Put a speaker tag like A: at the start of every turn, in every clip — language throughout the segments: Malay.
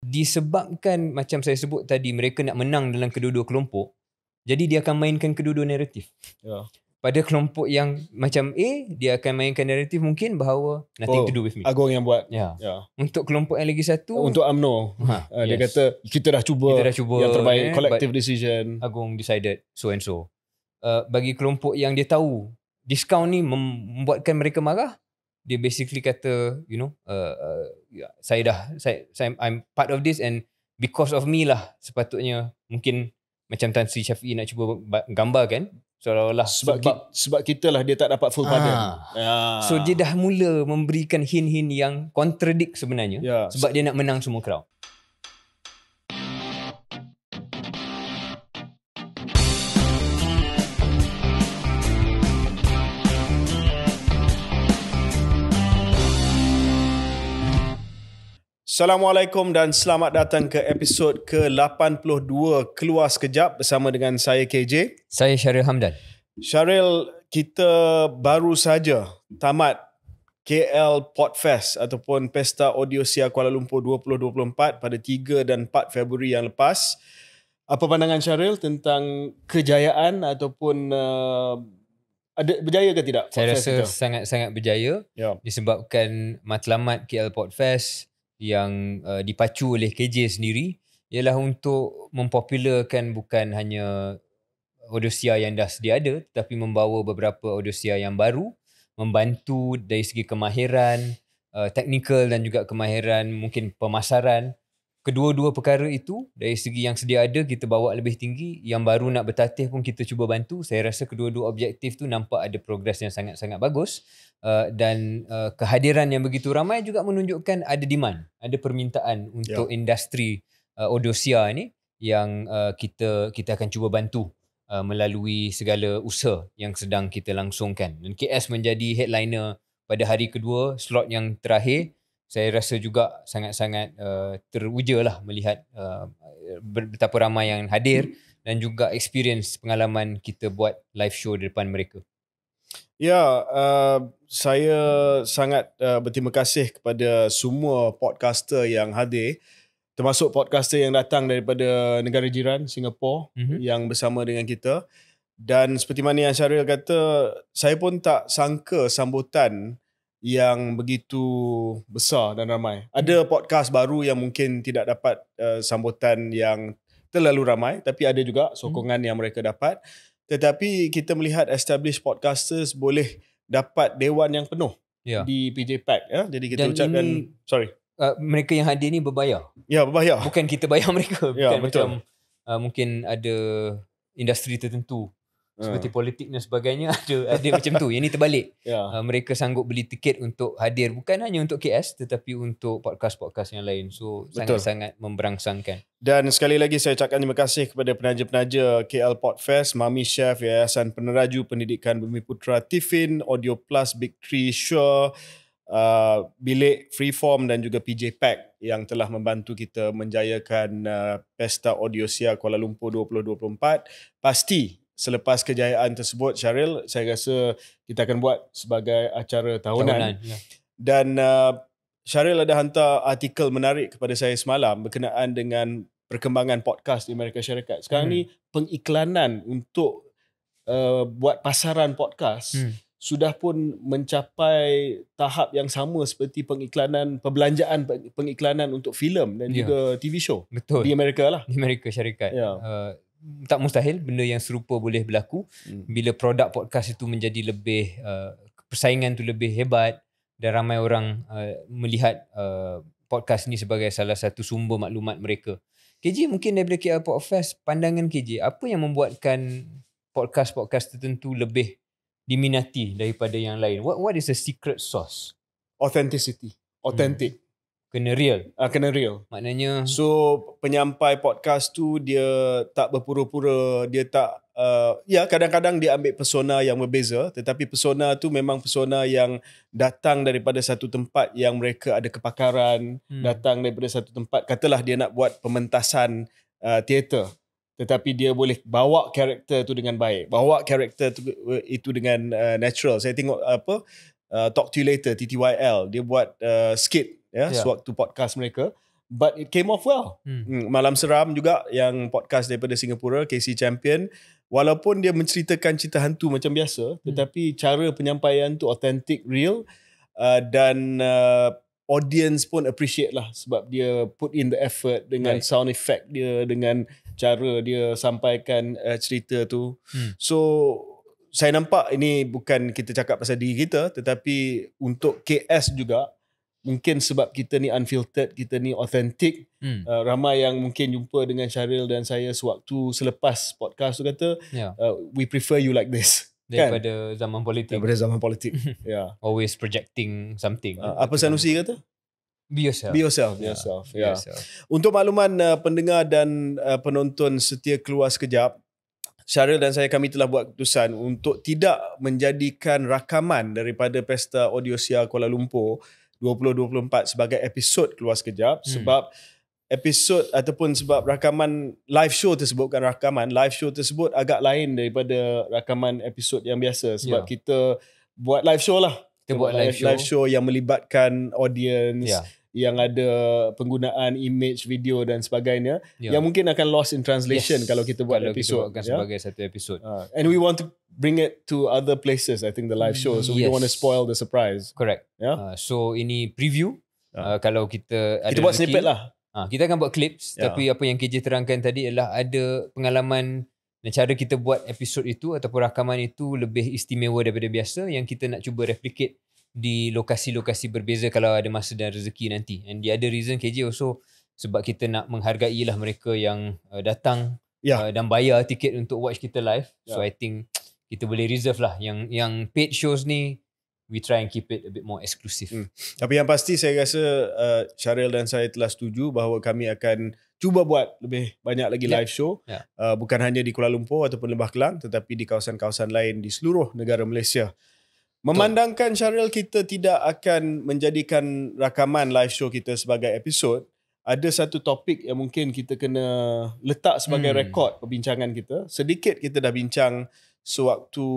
A: disebabkan macam saya sebut tadi, mereka nak menang dalam kedua-dua kelompok, jadi dia akan mainkan kedua-dua naratif. Pada kelompok yang macam A, dia akan mainkan naratif mungkin bahawa nothing to do with me.
B: Agong yang buat.
A: Untuk kelompok yang lagi satu,
B: untuk UMNO, dia kata kita dah cuba yang terbaik, collective decision.
A: Agong decided so and so. Bagi kelompok yang dia tahu diskaun ni membuatkan mereka marah, dia basically kata, saya I'm part of this and because of me lah sepatutnya, mungkin macam Tan Sri Syafiee nak cuba gambarkan seolah-olah
B: sebab kita lah dia tak dapat full pardon.
A: So dia dah mula memberikan hint-hint yang contradict sebenarnya, sebab dia nak menang semua crowd.
B: Assalamualaikum dan selamat datang ke episod ke-82 Keluar Sekejap bersama dengan saya KJ.
A: Saya Syaril Hamdan.
B: Syaril, kita baru saja tamat KL Podfest ataupun Pesta Audiosia Kuala Lumpur 2024 pada 3 dan 4 Februari yang lepas. Apa pandangan Syaril tentang kejayaan ataupun berjaya ke tidak?
A: Saya rasa sangat-sangat berjaya disebabkan matlamat KL Podfest yang dipacu oleh KJ sendiri ialah untuk mempopularkan bukan hanya Audiosia yang dah sedia ada, tetapi membawa beberapa Audiosia yang baru, membantu dari segi kemahiran teknikal dan juga kemahiran mungkin pemasaran. Kedua-dua perkara itu dari segi yang sedia ada kita bawa lebih tinggi, yang baru nak bertatih pun kita cuba bantu. Saya rasa kedua-dua objektif tu nampak ada progres yang sangat-sangat bagus, dan kehadiran yang begitu ramai juga menunjukkan ada demand, ada permintaan untuk industri Audiosia ni yang kita akan cuba bantu melalui segala usaha yang sedang kita langsungkan. Dan KS menjadi headliner pada hari kedua, slot yang terakhir. Saya rasa juga sangat-sangat teruja lah melihat betapa ramai yang hadir dan juga experience pengalaman kita buat live show di depan mereka.
B: Saya sangat berterima kasih kepada semua podcaster yang hadir, termasuk podcaster yang datang daripada negara jiran Singapura yang bersama dengan kita. Dan seperti mana yang Syaril kata, saya pun tak sangka sambutan yang begitu besar dan ramai. Ada podcast baru yang mungkin tidak dapat sambutan yang terlalu ramai, tapi ada juga sokongan yang mereka dapat. Tetapi kita melihat established podcasters boleh dapat dewan yang penuh di PJ Pack. Jadi kita
A: dan
B: ucapkan
A: mereka yang hadir ni berbayar.
B: Berbayar.
A: Bukan kita bayar mereka. Bukan
B: betul.
A: Macam mungkin ada industri tertentu seperti politik dan sebagainya, ada macam tu. Yang ni terbalik. Mereka sanggup beli tiket untuk hadir bukan hanya untuk KS tetapi untuk podcast-podcast yang lain. So sangat-sangat memberangsangkan.
B: Dan sekali lagi saya ucapkan terima kasih kepada penaja-penaja KL Podfest, Mami Chef, Yayasan Peneraju Pendidikan Bumiputera Tiffin, Audio Plus, Big Tree, Sure, Bilik Freeform dan juga PJ Pack yang telah membantu kita menjayakan Pesta Audiosia Kuala Lumpur 2024. Pasti selepas kejayaan tersebut, Syaril, saya rasa kita akan buat sebagai acara tahunan. Dan Syaril ada hantar artikel menarik kepada saya semalam berkenaan dengan perkembangan podcast di Amerika Syarikat. Sekarang ni pengiklanan untuk buat pasaran podcast sudah pun mencapai tahap yang sama seperti perbelanjaan pengiklanan untuk filem dan juga TV show.
A: Betul.
B: Di Amerika lah.
A: Di Amerika Syarikat. Tak mustahil benda yang serupa boleh berlaku bila produk podcast itu menjadi lebih persaingan tu lebih hebat dan ramai orang melihat podcast ni sebagai salah satu sumber maklumat mereka. KJ, mungkin daripada KL Podfest, pandangan KJ, apa yang membuatkan podcast tertentu lebih diminati daripada yang lain? What is the secret sauce?
B: Authenticity. Authentic.
A: Kena real.
B: Kena real.
A: Maknanya
B: penyampai podcast tu dia tak berpura-pura, dia tak kadang-kadang dia ambil persona yang berbeza, tetapi persona tu memang persona yang datang daripada satu tempat yang mereka ada kepakaran, datang daripada satu tempat, katalah dia nak buat pementasan teater, tetapi dia boleh bawa karakter tu dengan baik, bawa karakter tu, itu dengan natural. Saya tengok Talk to You Later, TTYL, dia buat skit sewaktu podcast mereka, but it came off well. Malam Seram juga yang podcast daripada Singapura, KC Champion, walaupun dia menceritakan cerita hantu macam biasa, tetapi cara penyampaian tu authentic, real, dan audience pun appreciate lah sebab dia put in the effort dengan sound effect dia, dengan cara dia sampaikan cerita tu. So saya nampak ini bukan kita cakap pasal diri kita, tetapi untuk KS juga, mungkin sebab kita ni unfiltered, kita ni authentic, ramai yang mungkin jumpa dengan Syaril dan saya sewaktu selepas podcast tu kata, we prefer you like this.
A: Daripada zaman politik.
B: Daripada zaman politik. Yeah.
A: Always projecting something.
B: Apa Sanusi kata?
A: Be yourself.
B: Be yourself. Be yourself. Yeah. Untuk makluman pendengar dan penonton setia Keluar Sekejap, Syaril dan saya, kami telah buat keputusan untuk tidak menjadikan rakaman daripada Pesta Audiosia Kuala Lumpur 2024 sebagai episod Keluar Sekejap, sebab episod ataupun sebab rakaman live show tersebut, bukan rakaman, live show tersebut agak lain daripada rakaman episod yang biasa, sebab kita buat live show lah.
A: Kita buat live
B: show yang melibatkan audience, yang ada penggunaan image, video dan sebagainya, yang mungkin akan lost in translation kalau kita buat episod.
A: Kita sebagai satu episod.
B: And we want to bring it to other places, I think, the live show. So we don't want to spoil the surprise.
A: Correct. So ini preview. Kalau kita ada
B: buat snippet lah.
A: Kita akan buat clips, tapi apa yang KJ terangkan tadi adalah ada pengalaman dan cara kita buat episod itu ataupun rakaman itu lebih istimewa daripada biasa, yang kita nak cuba replicate di lokasi-lokasi berbeza kalau ada masa dan rezeki nanti. And the other reason KJ also sebab kita nak menghargai lah mereka yang datang dan bayar tiket untuk watch kita live. So I think kita boleh reserve lah yang paid shows ni, we try and keep it a bit more exclusive.
B: Tapi yang pasti saya rasa Syaril dan saya telah setuju bahawa kami akan cuba buat lebih banyak lagi live show. Bukan hanya di Kuala Lumpur ataupun Lembah Kelang, tetapi di kawasan-kawasan lain di seluruh negara Malaysia. Memandangkan Syaril kita tidak akan menjadikan rakaman live show kita sebagai episod, ada satu topik yang mungkin kita kena letak sebagai rekod perbincangan kita. Sedikit kita dah bincang sewaktu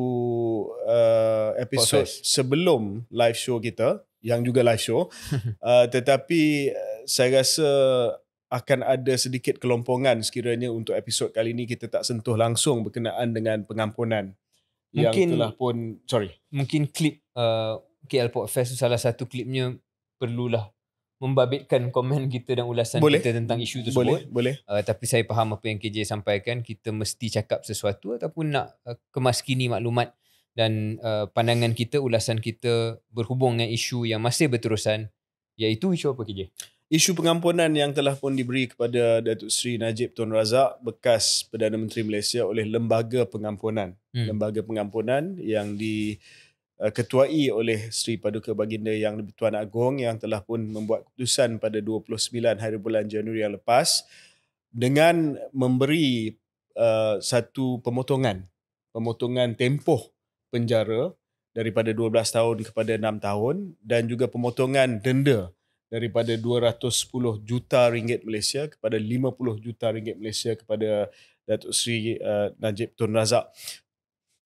B: episod sebelum live show kita, yang juga live show, tetapi saya rasa akan ada sedikit kelompongan sekiranya untuk episod kali ini kita tak sentuh langsung berkenaan dengan pengampunan yang telah pun,
A: mungkin klip KL Podfest salah satu klipnya perlulah membabitkan komen kita dan ulasan kita tentang isu tersebut.
B: Boleh.
A: Tapi saya faham apa yang KJ sampaikan, kita mesti cakap sesuatu ataupun nak kemaskini maklumat dan pandangan kita, ulasan kita berhubung dengan isu yang masih berterusan, iaitu isu apa KJ?
B: Isu pengampunan yang telah pun diberi kepada Datuk Seri Najib Tun Razak, bekas Perdana Menteri Malaysia, oleh Lembaga Pengampunan. Lembaga Pengampunan yang diketuai oleh Seri Paduka Baginda Yang di-Pertuan Agong, yang telah pun membuat keputusan pada 29 hari bulan Januari yang lepas dengan memberi satu pemotongan tempoh penjara daripada 12 tahun kepada 6 tahun dan juga pemotongan denda daripada 210 juta ringgit Malaysia kepada 50 juta ringgit Malaysia kepada Datuk Seri Najib Tun Razak.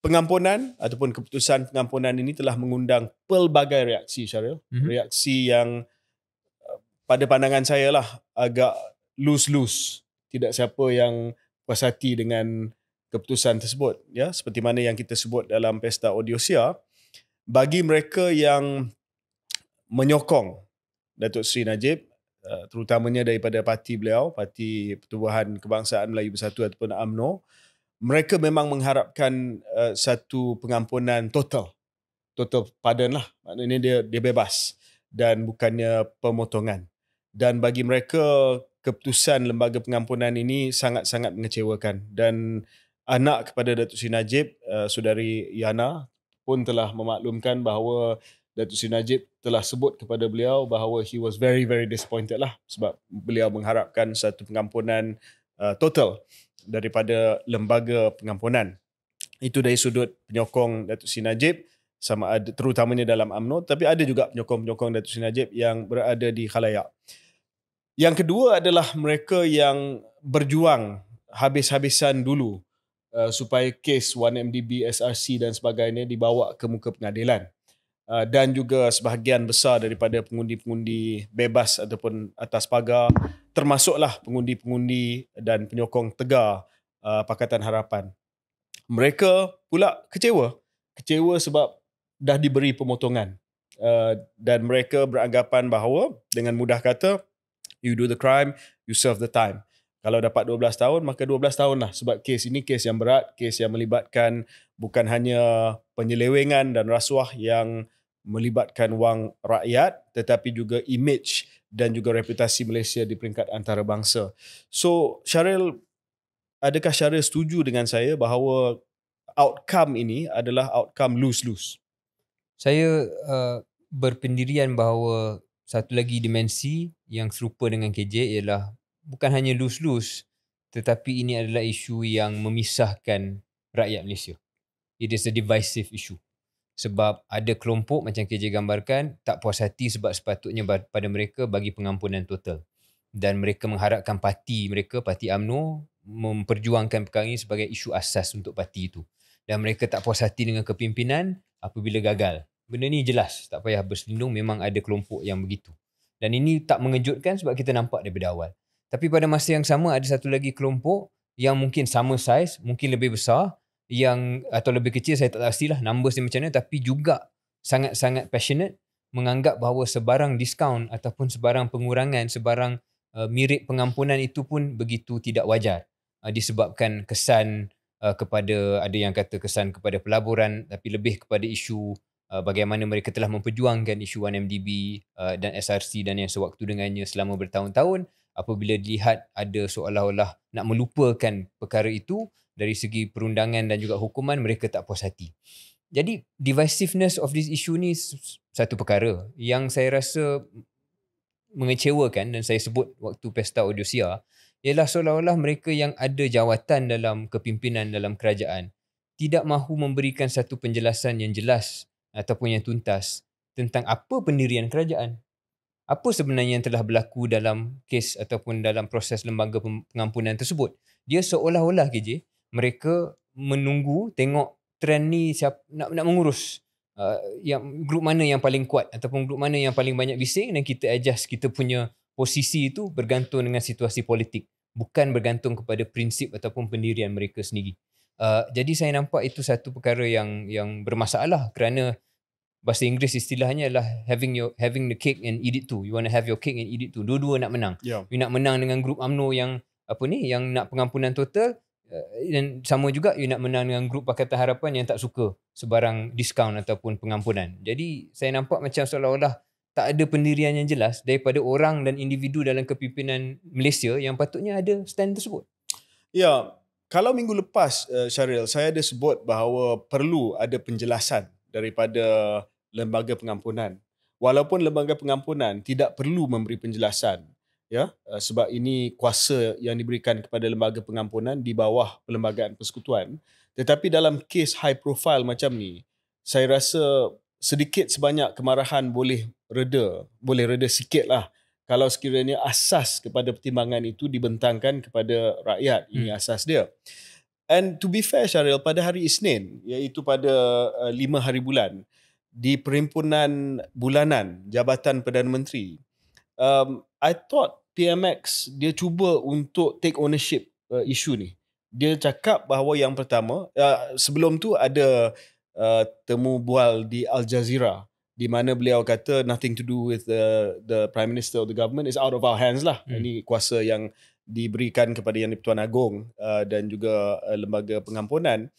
B: Pengampunan ataupun keputusan pengampunan ini telah mengundang pelbagai reaksi, Syaril. Reaksi yang pada pandangan saya lah agak loose-loose. Tidak siapa yang puas hati dengan keputusan tersebut. Ya, seperti mana yang kita sebut dalam Pesta Audiosia, bagi mereka yang menyokong Datuk Seri Najib, terutamanya daripada parti beliau, Parti Pertubuhan Kebangsaan Melayu Bersatu ataupun UMNO, mereka memang mengharapkan satu pengampunan total pardon lah, maknanya dia bebas dan bukannya pemotongan. Dan bagi mereka, keputusan Lembaga Pengampunan ini sangat-sangat mengecewakan. Dan anak kepada Datuk Seri Najib, Saudari Yana, pun telah memaklumkan bahawa Datuk Seri Najib telah sebut kepada beliau bahawa he was very, very disappointed lah, sebab beliau mengharapkan satu pengampunan total daripada Lembaga Pengampunan. Itu dari sudut penyokong Datuk Seri Najib, sama ada terutamanya dalam UMNO, tapi ada juga penyokong-penyokong Datuk Seri Najib yang berada di khalayak. Yang kedua adalah mereka yang berjuang habis-habisan dulu supaya kes 1MDB, SRC dan sebagainya dibawa ke muka pengadilan. dan juga sebahagian besar daripada pengundi-pengundi bebas ataupun atas pagar, termasuklah pengundi-pengundi dan penyokong Tegar Pakatan Harapan. Mereka pula kecewa sebab dah diberi pemotongan, dan mereka beranggapan bahawa dengan mudah kata, you do the crime, you serve the time. Kalau dapat 12 tahun, maka 12 tahun lah. Sebab kes ini kes yang berat, kes yang melibatkan bukan hanya penyelewengan dan rasuah yang melibatkan wang rakyat, tetapi juga image dan juga reputasi Malaysia di peringkat antarabangsa. So, Syaril, adakah Syaril setuju dengan saya bahawa outcome ini adalah outcome lose-lose?
A: Saya berpendirian bahawa satu lagi dimensi yang serupa dengan KJ ialah bukan hanya lose-lose, tetapi ini adalah isu yang memisahkan rakyat Malaysia. It is a divisive issue. Sebab ada kelompok macam KJ gambarkan tak puas hati sebab sepatutnya pada mereka bagi pengampunan total. Dan mereka mengharapkan parti mereka, Parti UMNO, memperjuangkan perkara ini sebagai isu asas untuk parti itu. Dan mereka tak puas hati dengan kepimpinan apabila gagal. Benda ni jelas, tak payah berselindung, memang ada kelompok yang begitu. Dan ini tak mengejutkan sebab kita nampak daripada awal. Tapi pada masa yang sama ada satu lagi kelompok yang mungkin sama saiz, mungkin lebih besar, yang atau lebih kecil, saya tak pastilah numbers dia macam mana, tapi juga sangat-sangat passionate, menganggap bahawa sebarang diskaun ataupun sebarang pengurangan, sebarang mirip pengampunan itu pun begitu tidak wajar, disebabkan kesan kepada, ada yang kata kesan kepada pelaburan, tapi lebih kepada isu bagaimana mereka telah memperjuangkan isu 1MDB dan SRC dan yang sewaktu dengannya selama bertahun-tahun. Apabila dilihat ada seolah-olah nak melupakan perkara itu dari segi perundangan dan juga hukuman, mereka tak puas hati. Jadi divisiveness of this issue ni satu perkara yang saya rasa mengecewakan, dan saya sebut waktu Pesta Odiosia, ialah seolah-olah mereka yang ada jawatan dalam kepimpinan dalam kerajaan tidak mahu memberikan satu penjelasan yang jelas ataupun yang tuntas tentang apa pendirian kerajaan. Apa sebenarnya yang telah berlaku dalam kes ataupun dalam proses lembaga pengampunan tersebut. Dia seolah-olah KJ, mereka menunggu tengok trend ni siapa nak mengurus, yang grup mana yang paling kuat ataupun grup mana yang paling banyak bising, dan kita adjust kita punya posisi itu bergantung dengan situasi politik, bukan bergantung kepada prinsip ataupun pendirian mereka sendiri. Jadi saya nampak itu satu perkara yang bermasalah, kerana bahasa Inggeris istilahnya adalah having the cake and eat it too. You want to have your cake and eat it too. Dua-dua nak menang.
B: Yeah.
A: You nak menang dengan grup UMNO yang yang nak pengampunan total, dan sama juga you nak menang dengan grup Pakatan Harapan yang tak suka sebarang diskaun ataupun pengampunan. Jadi saya nampak macam seolah-olah tak ada pendirian yang jelas daripada orang dan individu dalam kepimpinan Malaysia yang patutnya ada stand tersebut.
B: Ya, kalau minggu lepas Syaril, saya ada sebut bahawa perlu ada penjelasan daripada lembaga pengampunan. Walaupun lembaga pengampunan tidak perlu memberi penjelasan, ya, sebab ini kuasa yang diberikan kepada lembaga pengampunan di bawah Perlembagaan Persekutuan. Tetapi dalam kes high profile macam ni, saya rasa sedikit sebanyak kemarahan boleh reda sikit lah kalau sekiranya asas kepada pertimbangan itu dibentangkan kepada rakyat. Ini asas dia. And to be fair Syaril, pada hari Isnin, iaitu pada 5 hari bulan, di Perhimpunan Bulanan Jabatan Perdana Menteri, I thought PMX dia cuba untuk take ownership isu ni. Dia cakap bahawa yang pertama, sebelum tu ada temu bual di Al Jazeera, di mana beliau kata nothing to do with the Prime Minister of the government, is out of our hands lah. Ini kuasa yang diberikan kepada Yang di-Pertuan Agong dan juga lembaga pengampunan.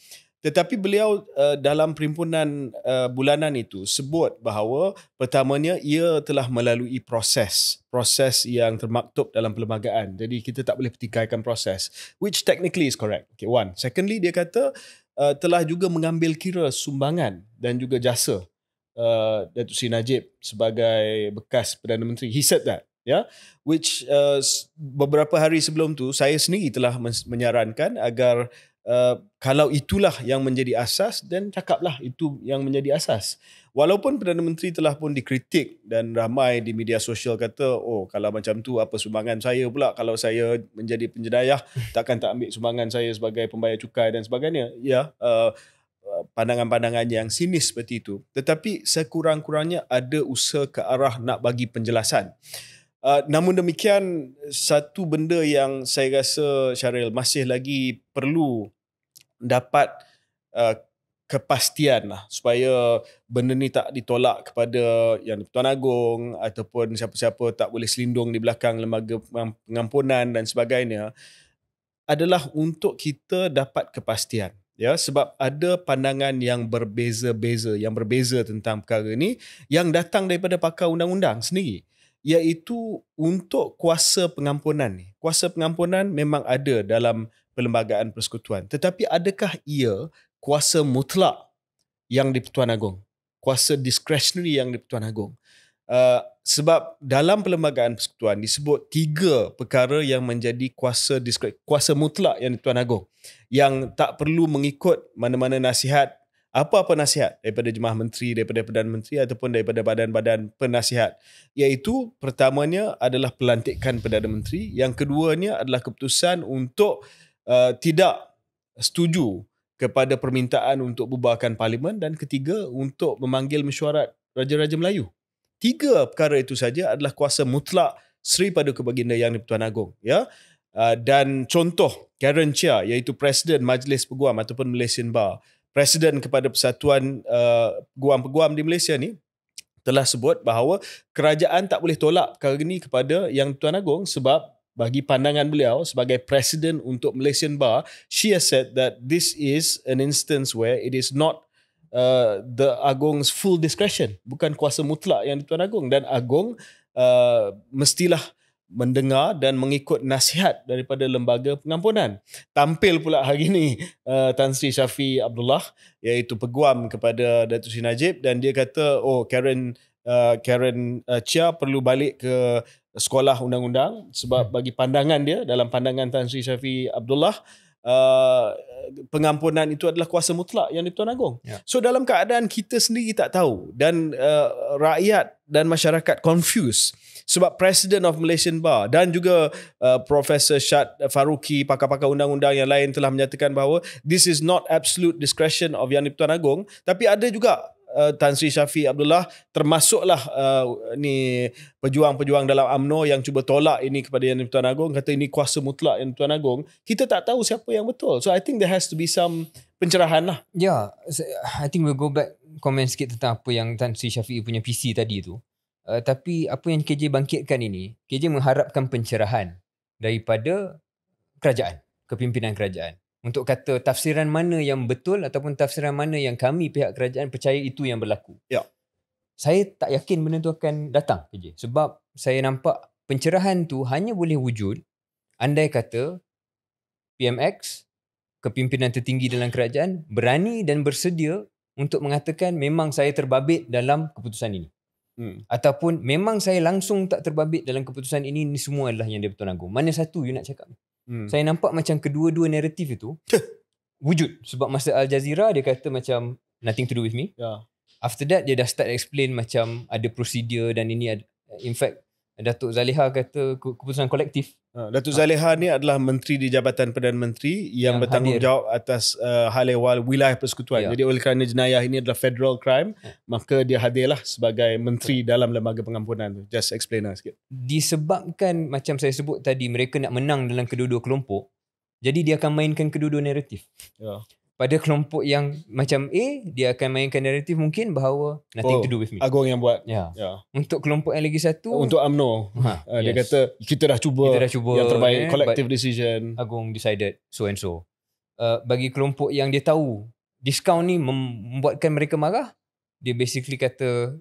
B: Tetapi beliau dalam perhimpunan bulanan itu sebut bahawa pertamanya ia telah melalui proses yang termaktub dalam perlembagaan. Jadi kita tak boleh pertikaikan proses, which technically is correct. Okay, one. Secondly, dia kata telah juga mengambil kira sumbangan dan juga jasa Datuk Seri Najib sebagai bekas Perdana Menteri. He said that. Ya, which beberapa hari sebelum tu saya sendiri telah menyarankan agar kalau itulah yang menjadi asas, dan cakaplah itu yang menjadi asas. Walaupun Perdana Menteri telah pun dikritik dan ramai di media sosial kata, oh kalau macam tu apa sumbangan saya pula, kalau saya menjadi penjenayah takkan tak ambil sumbangan saya sebagai pembayar cukai dan sebagainya. Ya, pandangan-pandangan yang sinis seperti itu. Tetapi sekurang-kurangnya ada usaha ke arah nak bagi penjelasan. Namun demikian, satu benda yang saya rasa Syaril masih lagi perlu dapat kepastian lah supaya benda ni tak ditolak kepada Yang di-Pertuan Agong ataupun siapa-siapa tak boleh selindung di belakang lembaga pengampunan dan sebagainya, adalah untuk kita dapat kepastian. Ya, sebab ada pandangan yang berbeza tentang perkara ni yang datang daripada pakar undang-undang sendiri, iaitu untuk kuasa pengampunan ni. Kuasa pengampunan memang ada dalam Perlembagaan Persekutuan, tetapi adakah ia kuasa mutlak yang di-Pertuan Agong? Kuasa discretionary yang di-Pertuan Agong? Sebab dalam Perlembagaan Persekutuan disebut 3 perkara yang menjadi kuasa mutlak yang di-Pertuan Agong, yang tak perlu mengikut mana-mana nasihat, apa-apa nasihat daripada Jemaah Menteri, daripada Perdana Menteri ataupun daripada badan-badan penasihat. Iaitu pertamanya adalah pelantikan Perdana Menteri, yang keduanya adalah keputusan untuk tidak setuju kepada permintaan untuk bubarkan Parlimen, dan ketiga untuk memanggil mesyuarat Raja-Raja Melayu. 3 perkara itu saja adalah kuasa mutlak Seri Paduka Baginda Yang di-Pertuan Agong, ya. Dan contoh Karen Chia, iaitu Presiden Majlis Peguam ataupun Malaysian Bar, Presiden kepada Persatuan Peguam-Peguam di Malaysia ni, telah sebut bahawa kerajaan tak boleh tolak perkara ini kepada Yang di-Pertuan Agong, sebab bagi pandangan beliau sebagai Presiden untuk Malaysian Bar, she has said that this is an instance where it is not the Agong's full discretion, bukan kuasa mutlak Yang di-Pertuan Agong, dan Agong mestilah mendengar dan mengikut nasihat daripada Lembaga Pengampunan. Tampil pula hari ini Tan Sri Shafie Abdullah, iaitu peguam kepada Datuk Seri Najib, dan dia kata Karen Chia perlu balik ke sekolah undang-undang, sebab bagi pandangan dia, dalam pandangan Tan Sri Shafie Abdullah, pengampunan itu adalah kuasa mutlak Yang di-Pertuan Agong. Yeah. So dalam keadaan kita sendiri tak tahu, dan rakyat dan masyarakat confused, sebab President of Malaysian Bar dan juga Profesor Syad Faruqi, pakar-pakar undang-undang yang lain telah menyatakan bahawa this is not absolute discretion of Yang di-Pertuan Agong, tapi ada juga Tan Sri Shafie Abdullah, termasuklah ni pejuang-pejuang dalam UMNO yang cuba tolak ini kepada Yang di-Pertuan Agong, kata ini kuasa mutlak Yang di-Pertuan Agong. Kita tak tahu siapa yang betul. So I think there has to be some pencerahan lah.
A: Yeah, I think we'll go back komen sikit tentang apa yang Tan Sri Shafie punya PC tadi tu. Tapi apa yang KJ bangkitkan ini, KJ mengharapkan pencerahan daripada kerajaan, kepimpinan kerajaan, untuk kata tafsiran mana yang betul ataupun tafsiran mana yang kami pihak kerajaan percaya itu yang berlaku.
B: Ya.
A: Saya tak yakin benda tu akan datang, KJ. Sebab saya nampak pencerahan tu hanya boleh wujud andai kata PMX, kepimpinan tertinggi dalam kerajaan, berani dan bersedia untuk mengatakan memang saya terbabit dalam keputusan ini. Ataupun memang saya langsung tak terbabit dalam keputusan ini semua adalah Yang di-Pertuan Agong. Mana satu you nak cakap? Saya nampak macam kedua-dua naratif itu wujud. Sebab masa Al Jazeera dia kata macam nothing to do with me. After that dia dah start explain macam ada prosedur dan ini ada, in fact Datuk Zaliha kata keputusan kolektif.
B: Datuk Zaliha ni adalah menteri di Jabatan Perdana Menteri yang bertanggungjawab atas hal ehwal wilayah persekutuan. Jadi oleh kerana jenayah ini adalah federal crime, maka dia hadirlah sebagai menteri dalam Lembaga Pengampunan. Just explain lah sikit.
A: Disebabkan macam saya sebut tadi, mereka nak menang dalam kedua-dua kelompok, jadi dia akan mainkan kedua-dua naratif. Pada kelompok yang macam A, dia akan mainkan naratif mungkin bahawa nothing to do with me.
B: Agong yang buat.
A: Untuk kelompok yang lagi satu,
B: untuk UMNO, dia kata kita dah cuba yang terbaik, collective decision.
A: Agong decided so and so. Bagi kelompok yang dia tahu discount ni membuatkan mereka marah, dia basically kata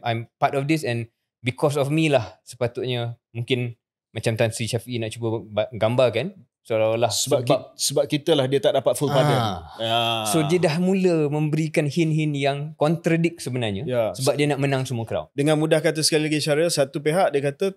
A: I'm part of this and because of me lah sepatutnya, mungkin macam Tan Sri Shafie nak cuba gambarkan seolah-olah
B: sebab kita lah dia tak dapat full pardon.
A: So dia dah mula memberikan hint-hint yang contradict sebenarnya, sebab dia nak menang semua crowd.
B: Dengan mudah kata sekali lagi Syaril, satu pihak dia kata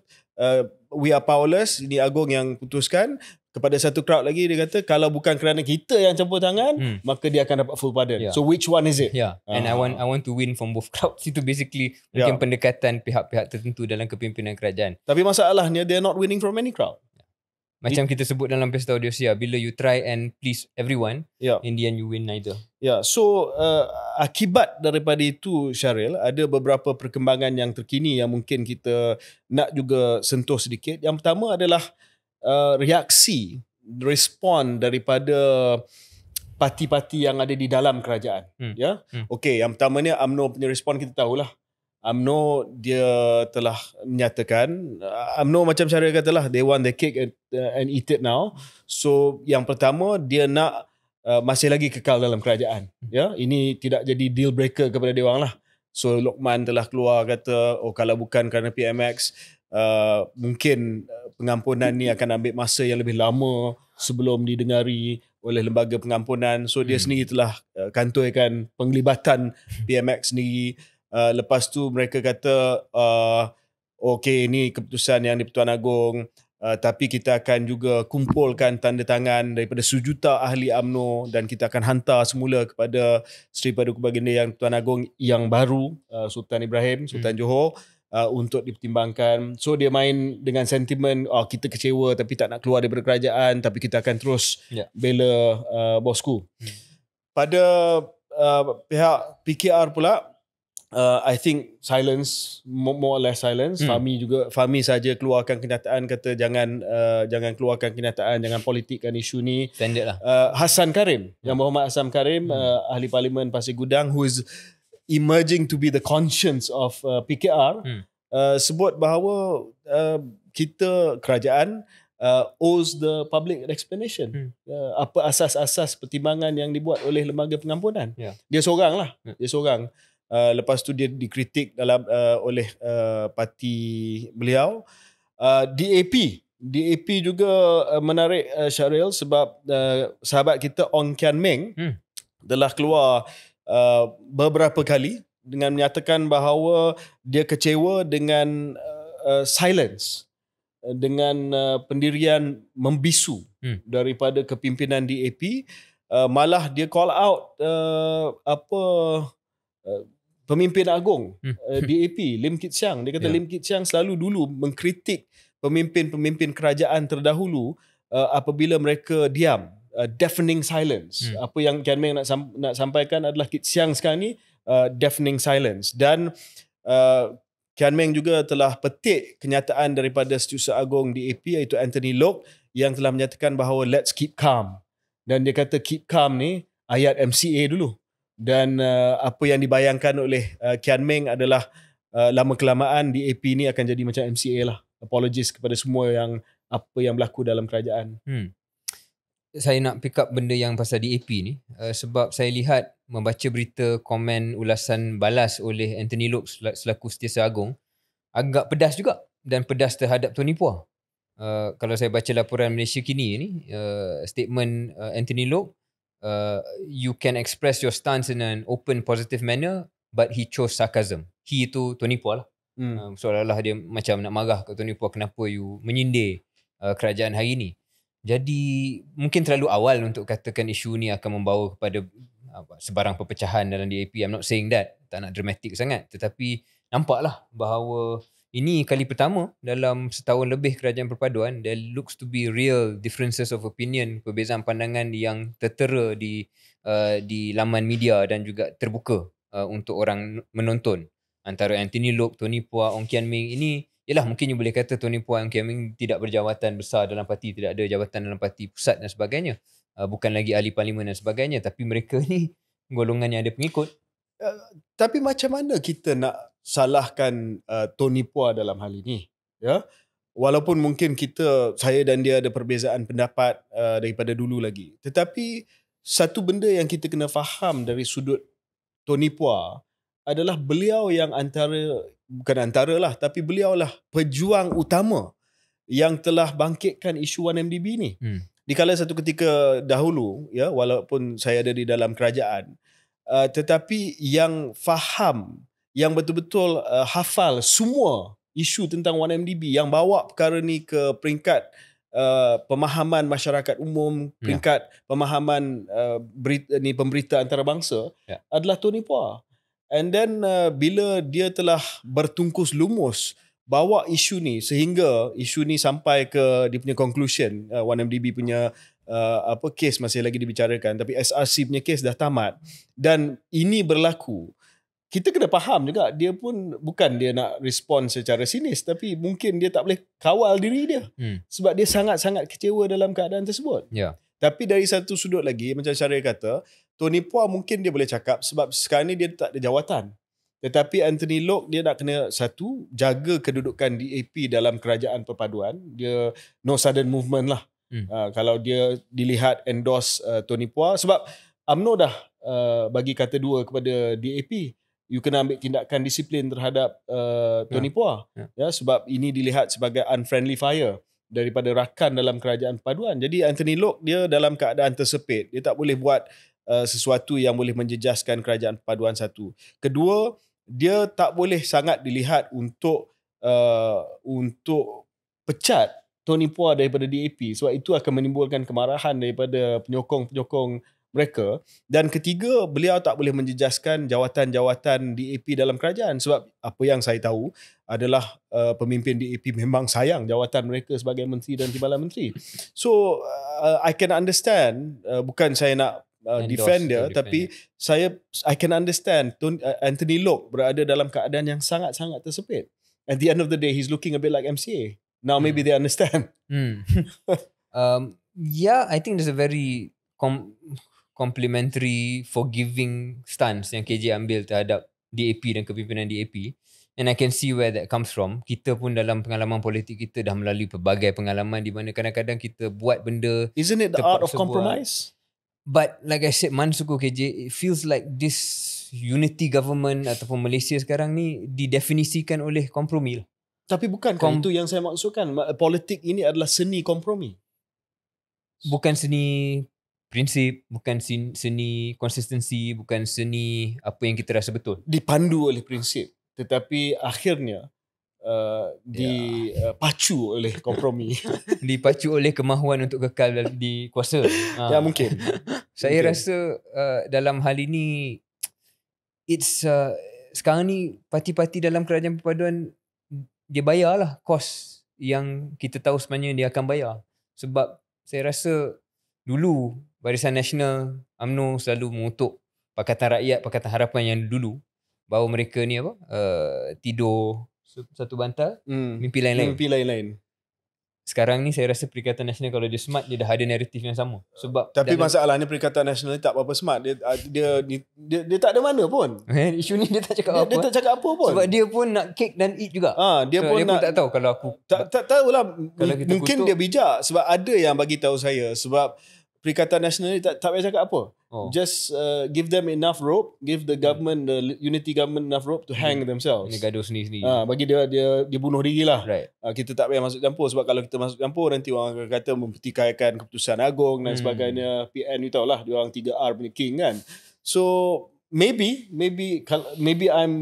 B: we are powerless, ini Agong yang putuskan. Kepada satu crowd lagi dia kata kalau bukan kerana kita yang campur tangan, maka dia akan dapat full pardon. So which one is it?
A: And I want to win from both crowds. Itu basically mungkin pendekatan pihak-pihak tertentu dalam kepimpinan kerajaan.
B: Tapi masalahnya they are not winning from any crowd.
A: Macam kita sebut dalam Pesta Odiosia, bila you try and please everyone, in the end you win neither.
B: So akibat daripada itu, Syaril, ada beberapa perkembangan yang terkini yang mungkin kita nak juga sentuh sedikit. Yang pertama adalah respon daripada parti-parti yang ada di dalam kerajaan. Okey, yang pertama ni UMNO punya respon kita tahulah. UMNO dia telah menyatakan, UMNO macam Syaril katalah, they want the cake and eat it now. So yang pertama dia nak masih lagi kekal dalam kerajaan. Ini tidak jadi deal breaker kepada dia orang lah. So Lokman telah keluar kata, kalau bukan kerana PMX, mungkin pengampunan ni akan ambil masa yang lebih lama sebelum didengari oleh lembaga pengampunan. So dia sendiri telah kantorkan penglibatan PMX sendiri. Lepas tu mereka kata okey, ini keputusan yang di-Pertuan Agong, tapi kita akan juga kumpulkan tanda tangan daripada sejuta ahli UMNO dan kita akan hantar semula kepada Seri Paduka Baginda Yang Pertuan Agong yang baru, Sultan Ibrahim, Sultan Johor, untuk dipertimbangkan. So dia main dengan sentimen kita kecewa tapi tak nak keluar daripada kerajaan, tapi kita akan terus bela bosku. Pada pihak PKR pula, I think silence, more or less silence. Fahmi saja keluarkan kenyataan, kata jangan keluarkan kenyataan, jangan politikkan isu ni.
A: Standard lah.
B: Hassan Karim, Yang Berhormat Hassan Karim, ahli Parlimen Pasir Gudang, who is emerging to be the conscience of PKR, sebut bahawa kita kerajaan owes the public explanation. Apa asas-asas pertimbangan yang dibuat oleh lembaga pengampunan. Dia seorang lah. Dia seorang. Lepas tu dia dikritik oleh parti beliau. DAP juga menarik, Syaril, sebab sahabat kita Ong Kian Meng telah keluar beberapa kali dengan menyatakan bahawa dia kecewa dengan silence, dengan pendirian membisu daripada kepimpinan DAP. Malah dia call out pemimpin agung DAP, Lim Kit Siang. Dia kata Lim Kit Siang selalu dulu mengkritik pemimpin-pemimpin kerajaan terdahulu apabila mereka diam, deafening silence. Apa yang Kian Meng nak sampaikan adalah Kit Siang sekarang ni deafening silence. Dan Kian Meng juga telah petik kenyataan daripada Setiausaha Agong DAP iaitu Anthony Loke yang telah menyatakan bahawa let's keep calm. Dan dia kata keep calm ni ayat MCA dulu. Dan apa yang dibayangkan oleh Kian Meng adalah lama kelamaan DAP ni akan jadi macam MCA lah. Apologies kepada semua apa yang berlaku dalam kerajaan.
A: Saya nak pick up benda yang pasal DAP ni sebab saya lihat membaca berita komen ulasan balas oleh Anthony Loke selaku Setiausaha Agong agak pedas juga, dan pedas terhadap Tony Puah. Kalau saya baca laporan Malaysia Kini ni, statement Anthony Loke, you can express your stance in an open positive manner, but he chose sarcasm. He itu Tony Puah lah. Seolah-olah dia macam nak marah kat Tony Puah, kenapa you menyindir kerajaan hari ni. Jadi mungkin terlalu awal untuk katakan isu ni akan membawa kepada sebarang perpecahan dalam DAP. I'm not saying that, tak nak dramatik sangat, tetapi nampaklah bahawa ini kali pertama dalam setahun lebih kerajaan perpaduan, there looks to be real differences of opinion, perbezaan pandangan yang tertera di laman media dan juga terbuka untuk orang menonton, antara Anthony Loke, Tony Puah, Ong Kian Meng. Ini ialah mungkin you boleh kata Tony Puah, Ong Kian Meng tidak berjawatan besar dalam parti, tidak ada jawatan dalam parti pusat dan sebagainya, bukan lagi ahli parlimen dan sebagainya, tapi mereka ni golongan yang ada pengikut.
B: Tapi macam mana kita nak salahkan Tony Puah dalam hal ini, ya? Walaupun mungkin saya dan dia ada perbezaan pendapat daripada dulu lagi, tetapi satu benda yang kita kena faham dari sudut Tony Puah adalah beliau yang tapi beliaulah pejuang utama yang telah bangkitkan isu 1MDB ni. Di kala satu ketika dahulu, ya, walaupun saya ada di dalam kerajaan, tetapi yang faham, yang betul-betul hafal semua isu tentang 1MDB, yang bawa perkara ni ke peringkat pemahaman masyarakat umum, peringkat pemahaman pemberita antarabangsa, adalah Tony Puah. And then bila dia telah bertungkus lumus bawa isu ni sehingga isu ni sampai ke dia punya conclusion. 1MDB punya kes masih lagi dibicarakan, tapi SRC punya kes dah tamat dan ini berlaku. Kita kena faham juga, dia pun bukan dia nak respon secara sinis, tapi mungkin dia tak boleh kawal diri dia. Sebab dia sangat-sangat kecewa dalam keadaan tersebut. Tapi dari satu sudut lagi, macam Syaril kata, Tony Phua mungkin dia boleh cakap sebab sekarang ni dia tak ada jawatan. Tetapi Anthony Loke dia nak kena satu, jaga kedudukan DAP dalam kerajaan perpaduan. Dia no sudden movement lah. Kalau dia dilihat endorse Tony Phua, sebab UMNO dah bagi kata dua kepada DAP. You kena ambil tindakan disiplin terhadap Tony Phua. Ya, sebab ini dilihat sebagai unfriendly fire daripada rakan dalam kerajaan perpaduan. Jadi Anthony Loke dia dalam keadaan tersepit. Dia tak boleh buat sesuatu yang boleh menjejaskan kerajaan perpaduan satu. Kedua, dia tak boleh sangat dilihat untuk pecat Tony Phua daripada DAP sebab itu akan menimbulkan kemarahan daripada penyokong-penyokong mereka. Dan ketiga, beliau tak boleh menjejaskan jawatan-jawatan DAP dalam kerajaan sebab apa yang saya tahu adalah pemimpin DAP memang sayang jawatan mereka sebagai menteri dan timbalan menteri. So I can understand, bukan saya nak defend dia, tapi I can understand Anthony Loke berada dalam keadaan yang sangat-sangat tersepit. At the end of the day, he's looking a bit like MCA. Now maybe they understand.
A: Yeah, I think there's a very complimentary, forgiving stance yang KJ ambil terhadap DAP dan kepimpinan DAP. And I can see where that comes from. Kita pun dalam pengalaman politik kita dah melalui pelbagai pengalaman di mana kadang-kadang kita buat benda.
B: Isn't it the art of compromise?
A: But like I said, Mansuku KJ, it feels like this unity government ataupun Malaysia sekarang ni didefinisikan oleh kompromi.
B: Tapi bukankah itu yang saya maksudkan? Politik ini adalah seni kompromi.
A: Bukan seni prinsip, bukan seni konsistensi, bukan seni apa yang kita rasa betul.
B: Dipandu oleh prinsip, tetapi akhirnya dipacu oleh kompromi.
A: Dipacu oleh kemahuan untuk kekal di kuasa.
B: Ya mungkin.
A: Saya rasa dalam hal ini sekarang ni parti-parti dalam kerajaan perpaduan dia bayarlah kos yang kita tahu sebenarnya dia akan bayar. Sebab saya rasa dulu Barisan Nasional UMNO selalu mengutuk Pakatan Rakyat, Pakatan Harapan yang dulu bahawa mereka ni tidur satu bantal, mimpi lain-lain. Sekarang ni saya rasa Perikatan Nasional kalau dia smart, dia dah ada naratif yang sama. Sebab
B: tapi masalahnya Perikatan Nasional ni tak apa smart. Dia tak ada mana pun.
A: Isu ni dia tak cakap apa.
B: Dia tak cakap apa pun.
A: Sebab dia pun nak cake dan eat juga.
B: Dia pun
A: tak tahu kalau aku
B: tak tahulah. Mungkin dia bijak sebab ada yang bagi tahu saya sebab Perikatan Nasional ni tak payah cakap apa. Just give them enough rope, give the government, the unity government enough rope to hang themselves.
A: Ini gaduh sendiri.
B: Bagi dia bunuh diri lah.
A: Right.
B: Kita tak payah masuk campur sebab kalau kita masuk campur nanti orang akan kata mempertikaikan keputusan agung dan sebagainya. PN ni tahulah dia orang 3R punya king kan. So maybe I'm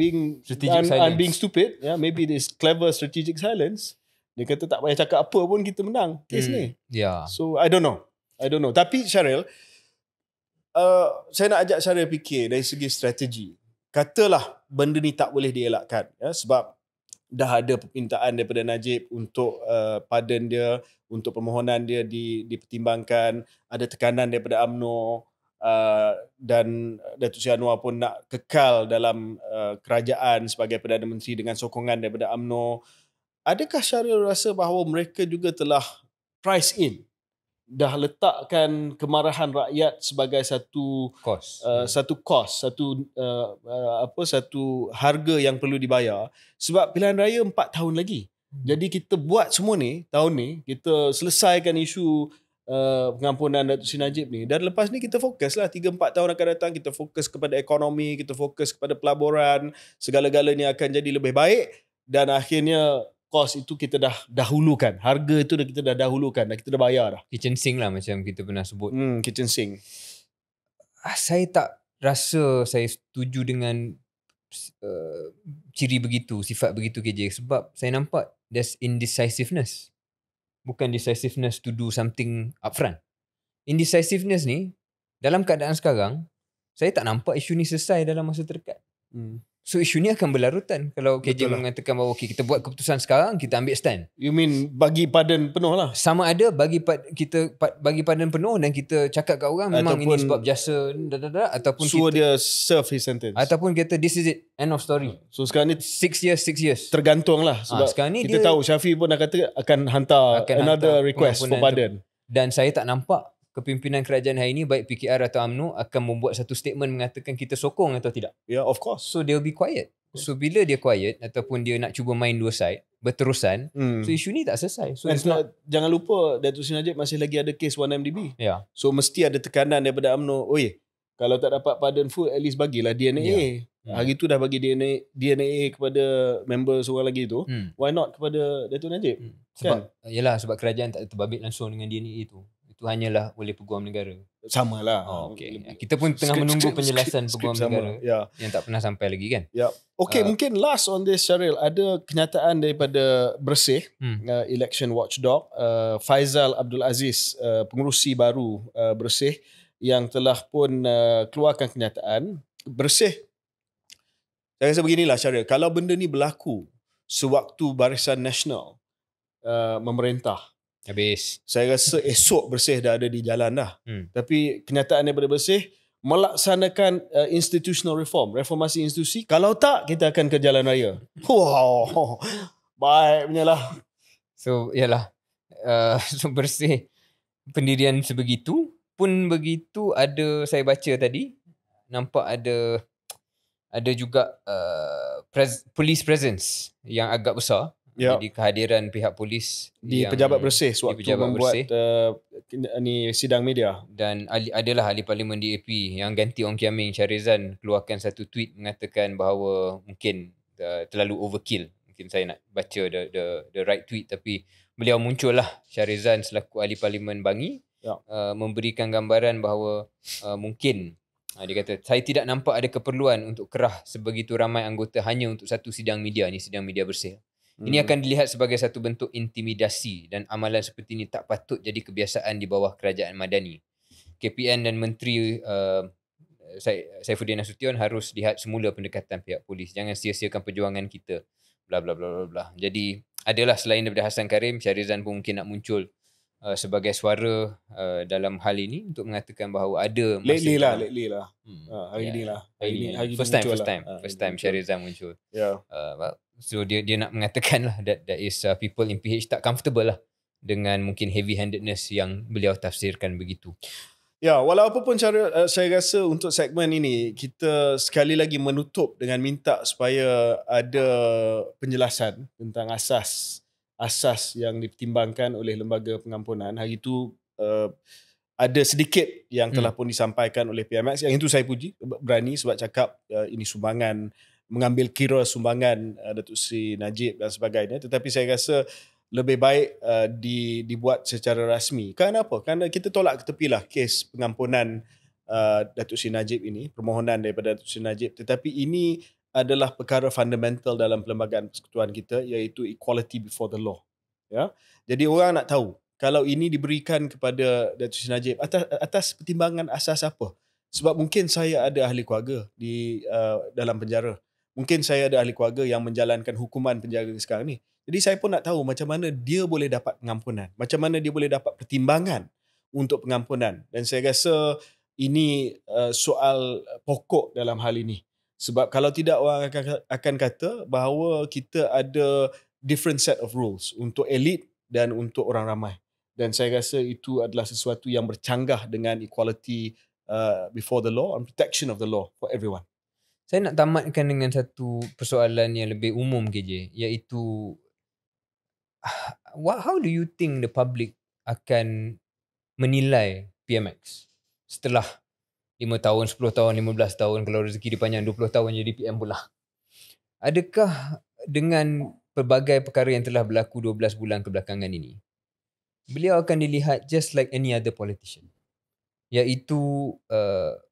B: being stupid. Maybe this clever strategic silence. Dia kata tak payah cakap apa pun kita menang kes ni. So I don't know. Tapi Syaril, saya nak ajak Syaril fikir dari segi strategi. Katalah benda ni tak boleh dielakkan sebab dah ada permintaan daripada Najib untuk pardon dia, untuk permohonan dia dipertimbangkan, ada tekanan daripada UMNO dan Datuk Seri Anwar pun nak kekal dalam kerajaan sebagai Perdana Menteri dengan sokongan daripada UMNO. Adakah Syaril rasa bahawa mereka juga telah price in, dah letakkan kemarahan rakyat sebagai satu harga yang perlu dibayar sebab pilihan raya 4 tahun lagi. Jadi kita buat semua ni tahun ni, kita selesaikan isu pengampunan Datuk Seri Najib ni dan lepas ni kita fokuslah 3-4 tahun akan datang, kita fokus kepada ekonomi, kita fokus kepada pelaburan, segala-galanya akan jadi lebih baik dan akhirnya kos itu kita dah dahulukan. Harga itu kita dah dahulukan. Kita dah bayar dah.
A: Kitchen sink lah macam kita pernah sebut.
B: Kitchen sink.
A: Saya tak rasa saya setuju dengan ciri begitu, sifat begitu KJ. Sebab saya nampak there's indecisiveness. Bukan decisiveness to do something upfront. Indecisiveness ni, dalam keadaan sekarang, saya tak nampak isu ni selesai dalam masa terdekat. So isu ni akan berlarutan kalau KJ mengatakan bahawa okay, kita buat keputusan sekarang, kita ambil stand.
B: You mean bagi padan penuh lah?
A: Sama ada bagi padan penuh dan kita cakap kat orang memang ataupun ini sebab jasa ataupun
B: so dia serve his sentence.
A: Ataupun kita this is it, end of story.
B: So sekarang ni
A: 6 years.
B: Tergantung lah sebab sekarang ni kita tahu Syafiq pun dah kata akan hantar another request for pardon.
A: Dan saya tak nampak kepimpinan kerajaan hari ini baik PKR atau UMNO akan membuat satu statement mengatakan kita sokong atau tidak.
B: Yeah, of course.
A: So they'll be quiet. So bila dia quiet ataupun dia nak cuba main dua side berterusan, so isu ni tak selesai. So
B: jangan lupa Datuk Seri Najib masih lagi ada kes 1MDB.
A: Yeah.
B: So mesti ada tekanan daripada UMNO. Kalau tak dapat pardon full, at least bagilah DNA. Hari tu dah bagi DNA kepada member seorang lagi tu. Why not kepada Datuk Najib?
A: Sebab sebab kerajaan tak terbabit langsung dengan DNA itu. Itu hanyalah oleh Peguam Negara.
B: Sama lah.
A: Kita pun tengah menunggu penjelasan Peguam Negara yang tak pernah sampai lagi kan.
B: Mungkin last on this, Syaril, ada kenyataan daripada Bersih, election watchdog, Faizal Abdul Aziz, pengerusi baru Bersih, yang telah pun keluarkan kenyataan. Bersih, saya rasa beginilah Syaril, kalau benda ni berlaku sewaktu Barisan Nasional memerintah,
A: habis.
B: Saya rasa esok Bersih dah ada di jalan dah. Tapi kenyataan daripada Bersih, melaksanakan institutional reformasi institusi. Kalau tak, kita akan ke jalan raya. Wow, baik punya lah.
A: So, so Bersih pendirian sebegitu. Pun begitu ada, saya baca tadi, nampak ada juga police presence yang agak besar. Jadi kehadiran pihak polis
B: di Pejabat Bersih sewaktu membuat sidang media.
A: Dan adalah ahli parlimen DAP yang ganti Ong Kiam Ming, Shahrizan, keluarkan satu tweet mengatakan bahawa mungkin terlalu overkill. Mungkin saya nak baca the right tweet, tapi beliau muncul lah, Shahrizan selaku ahli parlimen Bangi, memberikan gambaran bahawa mungkin dia kata, saya tidak nampak ada keperluan untuk kerah sebegitu ramai anggota hanya untuk satu sidang media, ni sidang media Bersih. Ini akan dilihat sebagai satu bentuk intimidasi dan amalan seperti ini tak patut jadi kebiasaan di bawah kerajaan madani. KPN dan Menteri Saifuddin Nasution harus lihat semula pendekatan pihak polis. Jangan sia-siakan perjuangan kita. Bla bla bla bla bla. Jadi adalah selain daripada Hassan Karim, Shahrizan pun mungkin nak muncul sebagai suara dalam hal ini untuk mengatakan bahawa ada
B: lately lah hari ni lah
A: first time Shahrizan muncul. So dia nak mengatakan lah that is people in PH tak comfortable lah dengan mungkin heavy handedness yang beliau tafsirkan begitu.
B: Walaupun pun saya rasa untuk segmen ini kita sekali lagi menutup dengan minta supaya ada penjelasan tentang asas yang dipertimbangkan oleh lembaga pengampunan. Hari itu ada sedikit yang telah pun disampaikan oleh PMX, yang itu saya puji, berani sebab cakap ini sumbangan, mengambil kira sumbangan Datuk Seri Najib dan sebagainya. Tetapi saya rasa lebih baik dibuat secara rasmi. Kenapa? Kerana kita tolak ke tepilah kes pengampunan Datuk Seri Najib ini, permohonan daripada Datuk Seri Najib. Tetapi ini adalah perkara fundamental dalam perlembagaan persekutuan kita, iaitu equality before the law. Jadi orang nak tahu, kalau ini diberikan kepada Datuk Seri Najib atas pertimbangan asas apa? Sebab mungkin saya ada ahli keluarga di dalam penjara. Mungkin saya ada ahli keluarga yang menjalankan hukuman penjara sekarang ni. Jadi saya pun nak tahu macam mana dia boleh dapat pengampunan. Macam mana dia boleh dapat pertimbangan untuk pengampunan. Dan saya rasa ini soal pokok dalam hal ini. Sebab kalau tidak, orang akan kata bahawa kita ada different set of rules untuk elit dan untuk orang ramai. Dan saya rasa itu adalah sesuatu yang bercanggah dengan equality before the law and protection of the law for everyone.
A: Saya nak tamatkan dengan satu persoalan yang lebih umum KJ, iaitu how do you think the public akan menilai PMX setelah 5 tahun, 10 tahun, 15 tahun, kalau rezeki dipanjang 20 tahun jadi PM pula. Adakah dengan pelbagai perkara yang telah berlaku 12 bulan kebelakangan ini, beliau akan dilihat just like any other politician, iaitu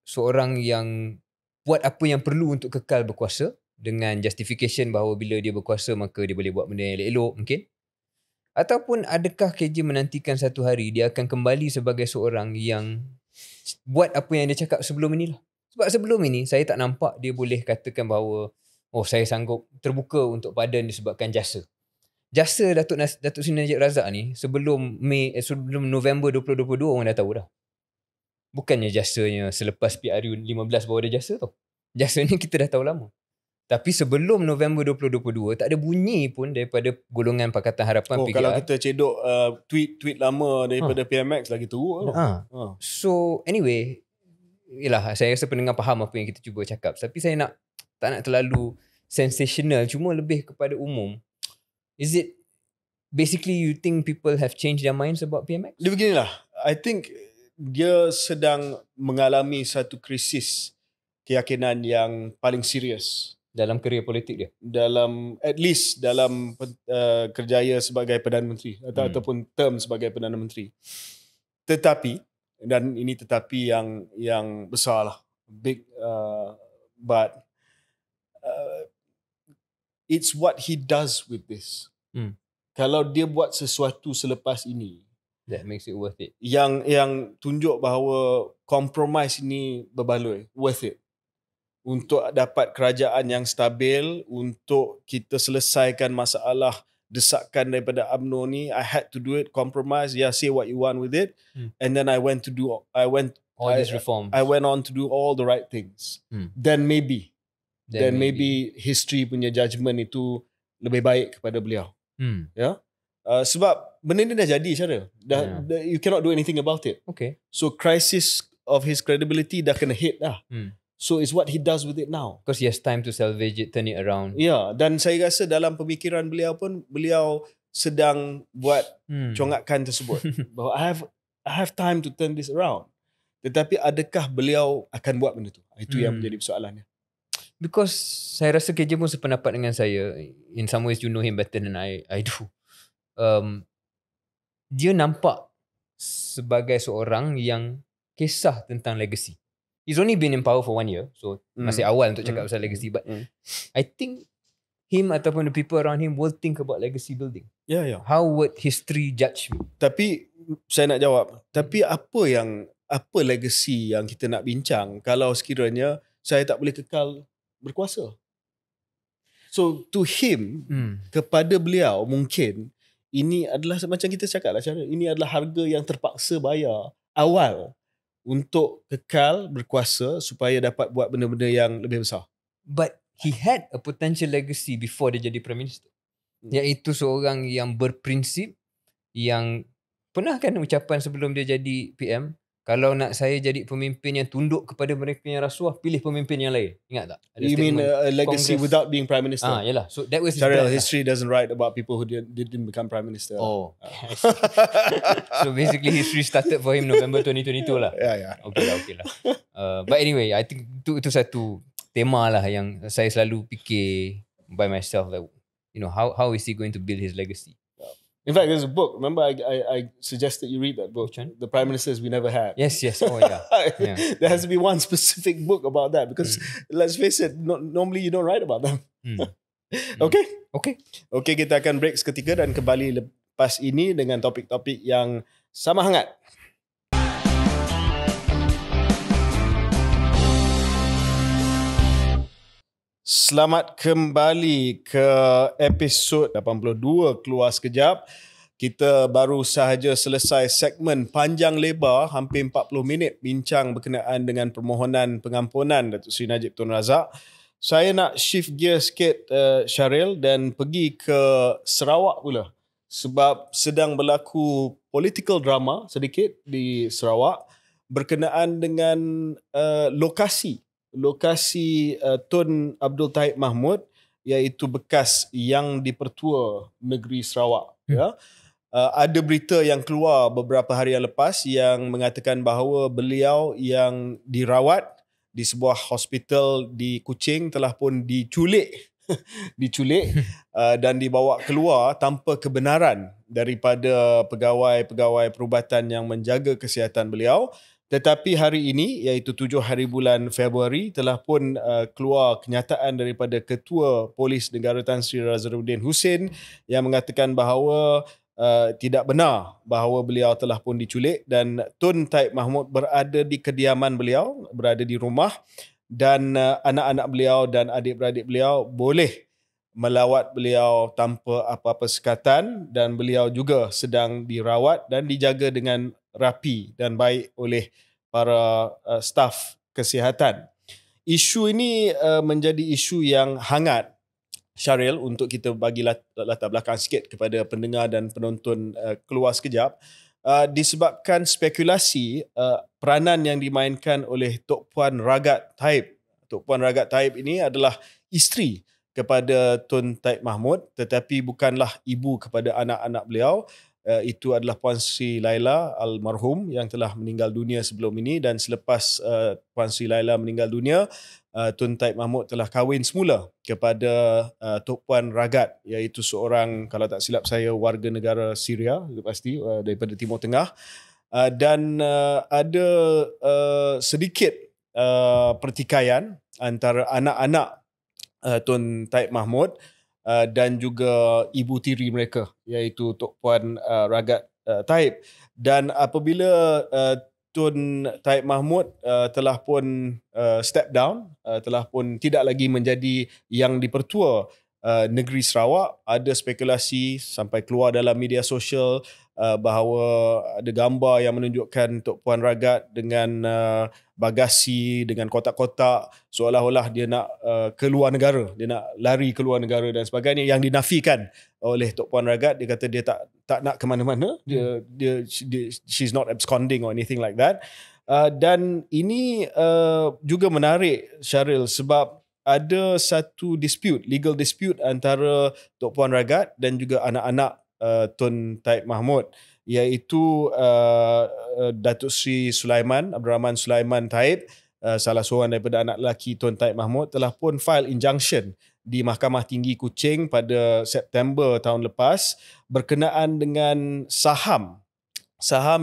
A: seorang yang buat apa yang perlu untuk kekal berkuasa dengan justification bahawa bila dia berkuasa maka dia boleh buat benda yang elok-elok mungkin? Ataupun adakah KJ menantikan satu hari dia akan kembali sebagai seorang yang buat apa yang dia cakap sebelum inilah? Sebab sebelum ini saya tak nampak dia boleh katakan bahawa saya sanggup terbuka untuk pardon disebabkan jasa Datuk Seri Najib Razak ni sebelum November 2022 orang dah tahu dah. Bukannya jasanya selepas PRU 15 baru ada jasa tau. Jasanya kita dah tahu lama. Tapi sebelum November 2022 tak ada bunyi pun daripada golongan Pakatan Harapan PKR.
B: Kalau kita cedok tweet lama daripada PMX lagi teruk.
A: So anyway, yelah, saya rasa pendengar faham apa yang kita cuba cakap. Tapi saya tak nak terlalu sensational, cuma lebih kepada umum. Is it basically you think people have changed their minds about PMX?
B: Dia beginilah, I think dia sedang mengalami satu krisis keyakinan yang paling serius
A: dalam kerjaya politik dia,
B: at least dalam kerjaya sebagai Perdana Menteri ataupun term sebagai Perdana Menteri. Tetapi, dan ini tetapi yang besar lah, big, but it's what he does with this. Kalau dia buat sesuatu selepas ini,
A: that makes it worth it.
B: Yang tunjuk bahawa compromise ini berbaloi, worth it. Untuk dapat kerajaan yang stabil, untuk kita selesaikan masalah desakan daripada UMNO ni, I had to do it, compromise, say what you want with it. And then I went
A: these reforms.
B: I went on to do all the right things. Then maybe history punya judgement itu lebih baik kepada beliau. Sebab benda ni dah jadi cara. You cannot do anything about it.
A: Okay.
B: So crisis of his credibility dah kena hit dah. So it's what he does with it now.
A: Because he has time to salvage it, turn it around.
B: Dan saya rasa dalam pemikiran beliau pun, beliau sedang buat congakan tersebut. Bahawa I have time to turn this around. Tetapi adakah beliau akan buat benda tu? Itu yang menjadi persoalannya.
A: Because saya rasa KJ pun sependapat dengan saya. In some ways you know him better than I do. Dia nampak sebagai seorang yang kisah tentang legacy. He's only been in power for 1 year, so masih awal untuk cakap pasal legacy. But I think him ataupun the people around him will think about legacy building. How would history judge me?
B: Tapi saya nak jawab. Tapi apa legacy yang kita nak bincang kalau sekiranya saya tak boleh kekal berkuasa? So to him, kepada beliau mungkin ini adalah macam kita cakap lah, ini adalah harga yang terpaksa bayar awal untuk kekal berkuasa supaya dapat buat benda-benda yang lebih besar.
A: But he had a potential legacy before dia jadi Prime Minister. Iaitu seorang yang berprinsip, yang pernah kan ucapan sebelum dia jadi PM, kalau nak saya jadi pemimpin yang tunduk kepada mereka yang rasuah, pilih pemimpin yang lain. Ingat tak?
B: You mean a legacy Congress without being Prime Minister?
A: Yalah. So that was
B: history doesn't write about people who didn't become Prime Minister.
A: So basically history started for him November 2022 lah. Okay lah. But anyway, I think itu satu tema lah yang saya selalu fikir by myself, like, how is he going to build his legacy?
B: In fact, there's a book. Remember, I suggested you read that book. The Prime Ministers We Never Had.
A: Yes. Oh, yeah.
B: There has to be one specific book about that because let's face it, normally you don't write about them. Okay, kita akan break seketika dan kembali lepas ini dengan topik-topik yang sama hangat. Selamat kembali ke episod 82 Keluar Sekejap. Kita baru sahaja selesai segmen panjang lebar, hampir 40 minit bincang berkenaan dengan permohonan pengampunan Datuk Seri Najib Tun Razak. Saya nak shift gear sikit, Syaril, dan pergi ke Sarawak pula. Sebab sedang berlaku political drama sedikit di Sarawak berkenaan dengan lokasi Tun Abdul Tahib Mahmud, iaitu bekas Yang di-Pertua Negeri Sarawak. Ada berita yang keluar beberapa hari yang lepas yang mengatakan bahawa beliau yang dirawat di sebuah hospital di Kuching telah pun diculik dan dibawa keluar tanpa kebenaran daripada pegawai-pegawai perubatan yang menjaga kesihatan beliau. Tetapi hari ini, iaitu 7 hari bulan Februari, telah pun keluar kenyataan daripada Ketua Polis Negara Tan Sri Razarudin Husin yang mengatakan bahawa tidak benar bahawa beliau telah pun diculik dan Tun Tahib Mahmud berada di kediaman beliau, berada di rumah dan anak-anak beliau dan adik-beradik beliau boleh melawat beliau tanpa apa-apa sekatan, dan beliau juga sedang dirawat dan dijaga dengan rapi dan baik oleh para staf kesihatan. Isu ini menjadi isu yang hangat, Syaril, untuk kita bagi latar belakang sikit kepada pendengar dan penonton keluar sekejap, disebabkan spekulasi peranan yang dimainkan oleh Tok Puan Ragat Taib. Tok Puan Ragat Taib ini adalah isteri kepada Tun Taib Mahmud, tetapi bukanlah ibu kepada anak-anak beliau. Itu adalah Puan Sri Laila almarhum yang telah meninggal dunia sebelum ini, dan selepas Puan Sri Laila meninggal dunia, Tun Taib Mahmud telah kahwin semula kepada Tok Puan Ragat, iaitu seorang, kalau tak silap saya, warga negara Syria, pasti daripada Timur Tengah, dan ada sedikit pertikaian antara anak-anak Tun Taib Mahmud dan juga ibu tiri mereka, iaitu Tok Puan Ragat Taib. Dan apabila Tun Taib Mahmud telah pun step down, telah pun tidak lagi menjadi yang dipertua negeri Sarawak, ada spekulasi sampai keluar dalam media sosial bahawa ada gambar yang menunjukkan Tok Puan Ragat dengan bagasi, dengan kotak-kotak, seolah-olah dia nak keluar negara, dia nak lari keluar negara dan sebagainya, yang dinafikan oleh Tok Puan Ragat. Dia kata dia tak nak ke mana-mana, she's not absconding or anything like that. Dan ini juga menarik, Syaril, sebab ada satu legal dispute antara Tok Puan Ragat dan juga anak-anak Tun Taib Mahmud, iaitu Datuk Seri Sulaiman, Abdul Rahman Sulaiman Taib, salah seorang daripada anak lelaki Tun Taib Mahmud, telah pun file injunction di Mahkamah Tinggi Kuching pada September tahun lepas berkenaan dengan saham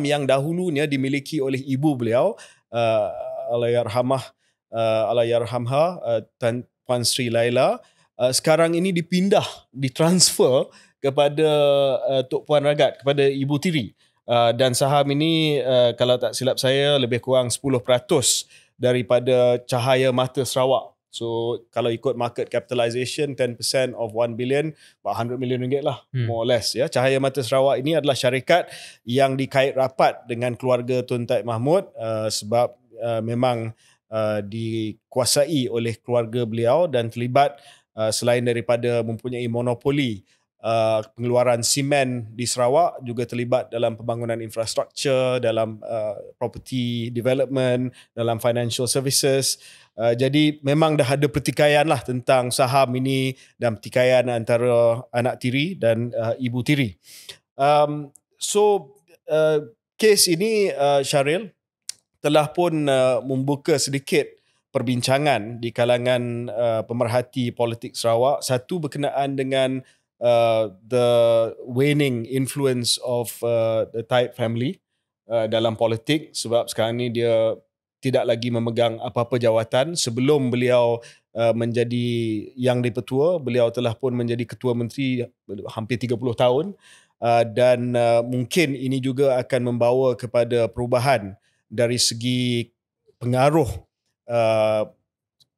B: yang dahulunya dimiliki oleh ibu beliau, Allahyarhamah Tan Puan Sri Laila, sekarang ini ditransfer kepada Tok Puan Ragat, kepada ibu tiri. Dan saham ini, kalau tak silap saya, lebih kurang 10% daripada cahaya mata Sarawak. So kalau ikut market capitalization, 10% of 1 billion, about 100 million ringgit lah, more or less. Ya. Cahaya Mata Sarawak ini adalah syarikat yang dikait rapat dengan keluarga Tun Taib Mahmud, sebab memang dikuasai oleh keluarga beliau dan terlibat, selain daripada mempunyai monopoli pengeluaran simen di Sarawak, juga terlibat dalam pembangunan infrastruktur, dalam property development, dalam financial services. Jadi memang dah ada pertikaian lah tentang saham ini, dan pertikaian antara anak tiri dan ibu tiri. Kes ini, Syaril, telah pun membuka sedikit perbincangan di kalangan pemerhati politik Sarawak. Satu, berkenaan dengan the waning influence of the Taib family dalam politik, sebab sekarang ni dia tidak lagi memegang apa-apa jawatan. Sebelum beliau menjadi yang dipertua, beliau telah pun menjadi ketua menteri hampir 30 tahun, dan mungkin ini juga akan membawa kepada perubahan dari segi pengaruh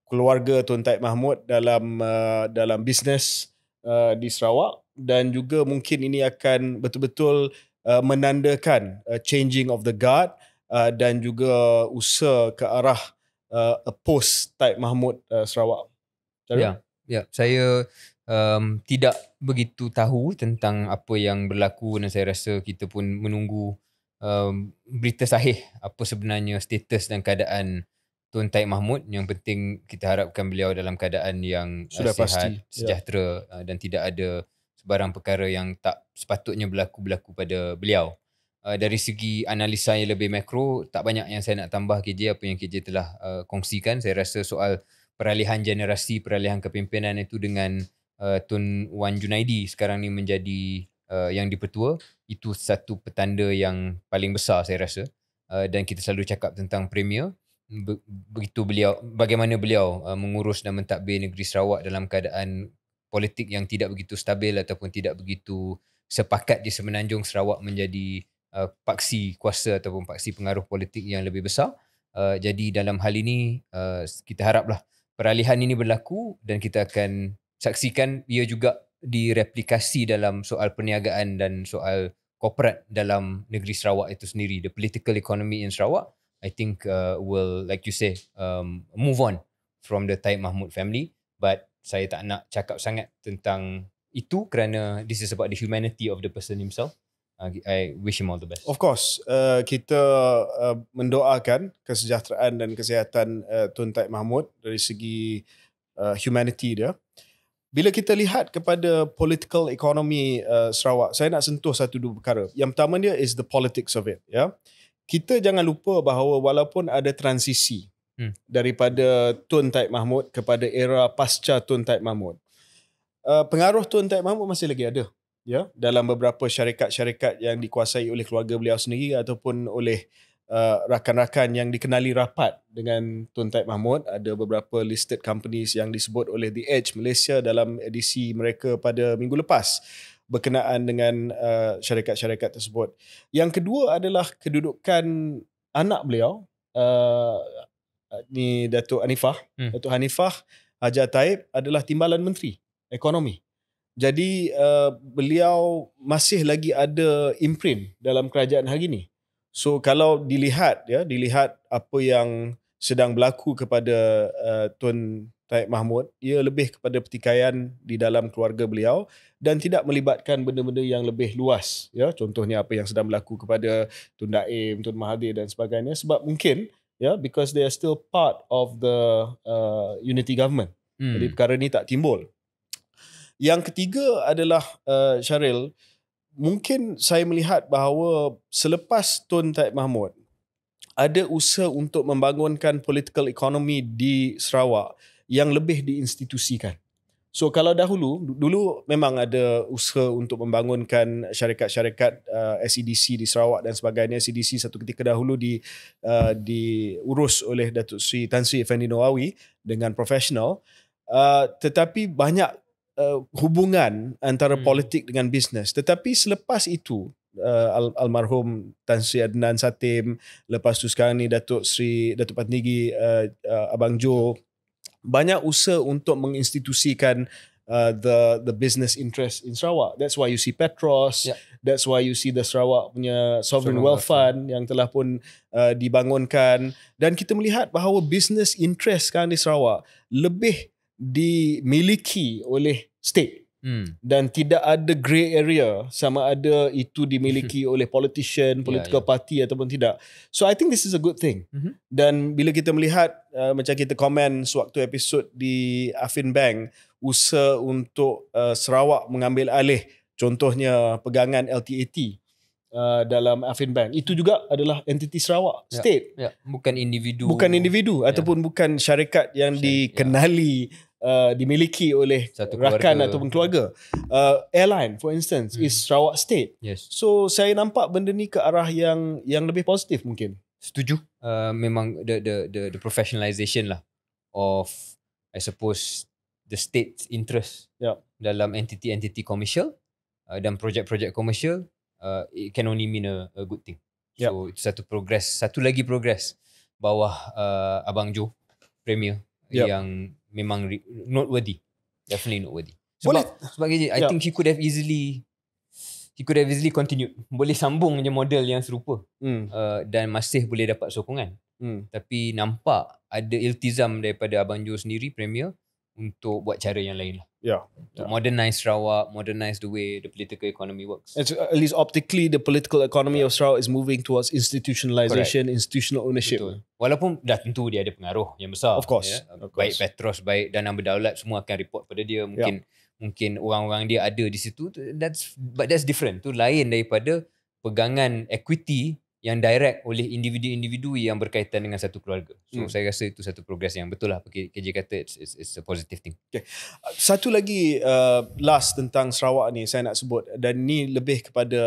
B: keluarga Tun Taib Mahmud dalam bisnes di Sarawak, dan juga mungkin ini akan betul-betul menandakan changing of the guard, dan juga usaha ke arah post Taib Mahmud Sarawak.
A: Ya, saya tidak begitu tahu tentang apa yang berlaku, dan saya rasa kita pun menunggu berita sahih apa sebenarnya status dan keadaan Tun Taib Mahmud. Yang penting kita harapkan beliau dalam keadaan yang
B: sudah
A: sihat,
B: pasti,
A: sejahtera, dan tidak ada sebarang perkara yang tak sepatutnya berlaku pada beliau. Dari segi analisa yang lebih makro, tak banyak yang saya nak tambah KJ apa yang KJ telah kongsikan. Saya rasa soal peralihan generasi, peralihan kepimpinan itu dengan Tun Wan Junaidi sekarang ni menjadi yang dipertua, itu satu petanda yang paling besar saya rasa. Dan kita selalu cakap tentang premier, bagaimana beliau mengurus dan mentadbir negeri Sarawak dalam keadaan politik yang tidak begitu stabil ataupun tidak begitu sepakat di Semenanjung Sarawak menjadi paksi kuasa ataupun paksi pengaruh politik yang lebih besar. Jadi dalam hal ini kita haraplah peralihan ini berlaku dan kita akan saksikan ia juga direplikasi dalam soal perniagaan dan soal korporat dalam negeri Sarawak itu sendiri. The political economy in Sarawak, I think will, like you say, move on from the Taib Mahmud family. But saya tak nak cakap sangat tentang itu kerana this is about the humanity of the person himself. I wish him all the best.
B: Of course, kita mendoakan kesejahteraan dan kesihatan Tun Taib Mahmud dari segi humanity dia. Bila kita lihat kepada political economy Sarawak, saya nak sentuh satu dua perkara. Yang pertama dia is the politics of it. Ya, kita jangan lupa bahawa walaupun ada transisi daripada Tun Taib Mahmud kepada era pasca Tun Taib Mahmud, pengaruh Tun Taib Mahmud masih lagi ada. Ya, dalam beberapa syarikat-syarikat yang dikuasai oleh keluarga beliau sendiri ataupun oleh rakan-rakan yang dikenali rapat dengan Tun Taib Mahmud. Ada beberapa listed companies yang disebut oleh The Edge Malaysia dalam edisi mereka pada minggu lepas berkenaan dengan syarikat-syarikat tersebut. Yang kedua adalah kedudukan anak beliau, ni Datuk Hanifah. Datuk Hanifah Hajar Taib adalah Timbalan Menteri Ekonomi. Jadi beliau masih lagi ada imprint dalam kerajaan hari ini. So kalau dilihat apa yang sedang berlaku kepada Tun Taib Mahmud, ia lebih kepada pertikaian di dalam keluarga beliau dan tidak melibatkan benda-benda yang lebih luas. Ya, contohnya apa yang sedang berlaku kepada Tun Daim, Tun Mahathir dan sebagainya, sebab mungkin because they are still part of the unity government. Jadi perkara ni tak timbul. Yang ketiga adalah Syaril, mungkin saya melihat bahawa selepas Tun Taib Mahmud ada usaha untuk membangunkan political economy di Sarawak yang lebih diinstitusikan. So kalau dulu memang ada usaha untuk membangunkan syarikat-syarikat SEDC di Sarawak dan sebagainya. SEDC satu ketika dahulu diurus oleh Datuk Seri Tan Sri Effendi Nawawi dengan profesional, tetapi banyak hubungan antara politik dengan bisnes. Tetapi selepas itu almarhum Tan Sri Adnan Satim, lepas tu sekarang ni Datuk Patnigi Abang Jo, banyak usaha untuk menginstitusikan the business interest in Sarawak. That's why you see Petros, that's why you see the Sarawak punya Sovereign Wealth Fund yang telah pun dibangunkan, dan kita melihat bahawa business interest sekarang di Sarawak lebih dimiliki oleh state dan tidak ada grey area sama ada itu dimiliki oleh politician, political party ataupun tidak. So I think this is a good thing. Dan bila kita melihat macam kita komen sewaktu episod di Affin Bank, usaha untuk Sarawak mengambil alih contohnya pegangan LTAT dalam Affin Bank, itu juga adalah entiti Sarawak, state.
A: Bukan individu
B: ataupun bukan syarikat yang dikenali dimiliki oleh rakan ataupun keluarga. Airline for instance is Sarawak state. So saya nampak benda ni ke arah yang lebih positif mungkin.
A: Setuju. Memang the professionalization lah of, I suppose, the state's interest dalam entity commercial dan projek-projek commercial. It can only mean a good thing. So itu satu lagi progress bawah Abang Jo Premier yang memang noteworthy, definitely noteworthy. Sebab I think he could have easily continued, boleh sambung je model yang serupa dan masih boleh dapat sokongan. Tapi nampak ada iltizam daripada Abang Jo sendiri Premier untuk buat cara yang lain lah. To modernize Sarawak, modernize the way the political economy works.
B: At least optically, the political economy of Sarawak is moving towards institutionalization, institutional ownership.
A: Betul. Walaupun dah tentu dia ada pengaruh yang besar.
B: Of course.
A: Baik Petros, baik Dana Berdaulat, semua akan report pada dia. Mungkin orang-orang dia ada di situ. But that's different. Tu lain daripada pegangan equity yang direct oleh individu-individu yang berkaitan dengan satu keluarga. So saya rasa itu satu progress yang betul lah. KJ kata it's a positive thing.
B: Okay. Satu lagi last tentang Sarawak ni saya nak sebut, dan ni lebih kepada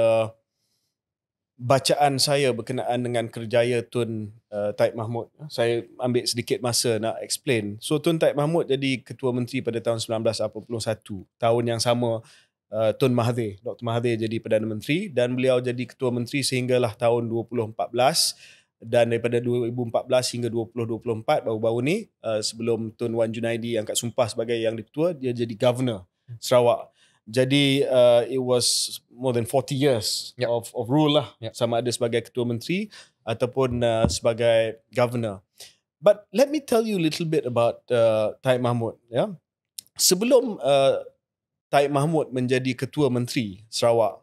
B: bacaan saya berkenaan dengan kerjaya Tun Taib Mahmud. Saya ambil sedikit masa nak explain. So Tun Taib Mahmud jadi Ketua Menteri pada tahun 1981. Tahun yang sama Tun Mahathir, Dr. Mahathir jadi Perdana Menteri, dan beliau jadi Ketua Menteri sehinggalah tahun 2014 dan daripada 2014 hingga 2024 baru-baru ni sebelum Tun Wan Junaidi angkat sumpah sebagai yang ketua, dia jadi governor Sarawak. Jadi it was more than 40 years of rule lah, sama ada sebagai ketua menteri ataupun sebagai governor. But let me tell you a little bit about Taib Mahmud. Ya. Sebelum Taib Mahmud menjadi ketua menteri Sarawak,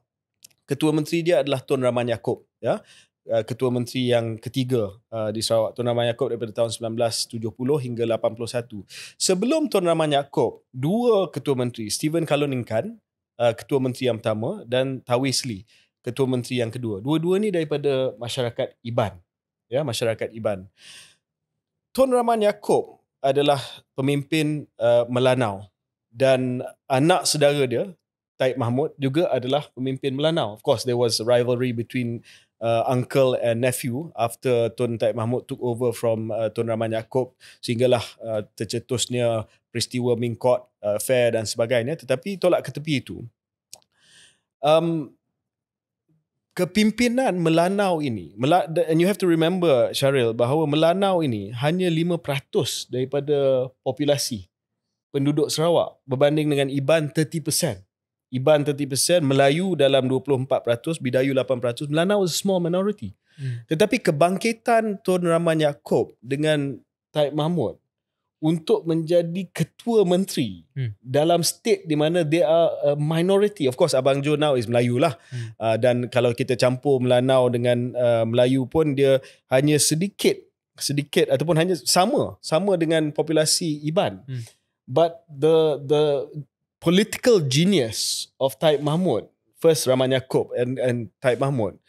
B: ketua menteri dia adalah Tun Rahman Yaakob. Ya. Ketua menteri yang ketiga di Sarawak. Tun Rahman Yaakob daripada tahun 1970 hingga 81. Sebelum Tun Rahman Yaakob, dua ketua menteri, Stephen Kaloningkan, ketua menteri yang pertama, dan Tawis Lee, ketua menteri yang kedua. Dua-dua ni daripada masyarakat Iban. Ya, masyarakat Iban. Tun Rahman Yaakob adalah pemimpin Melanau dan anak saudara dia, Taib Mahmud, juga adalah pemimpin Melanau. Of course, there was a rivalry between uncle and nephew after Tun Taib Mahmud took over from Tun Rahman Yaakob, sehinggalah tercetusnya peristiwa Mingkot Fair dan sebagainya. Tetapi tolak ke tepi itu, kepimpinan Melanau ini, and you have to remember, Syaril, bahawa Melanau ini hanya 5% daripada populasi penduduk Sarawak berbanding dengan Iban 30%. Iban 30%, Melayu dalam 24%, Bidayu 8%, Melanau is a small minority. Tetapi kebangkitan Tun Rahman Yaakob dengan Taib Mahmud untuk menjadi ketua menteri dalam state di mana they are a minority. Of course, Abang Jo now is Melayu lah. Dan kalau kita campur Melanau dengan Melayu pun dia hanya sedikit ataupun hanya sama dengan populasi Iban. But the political genius of Taib Mahmud, first Rahman Yaakob and Taib Mahmud,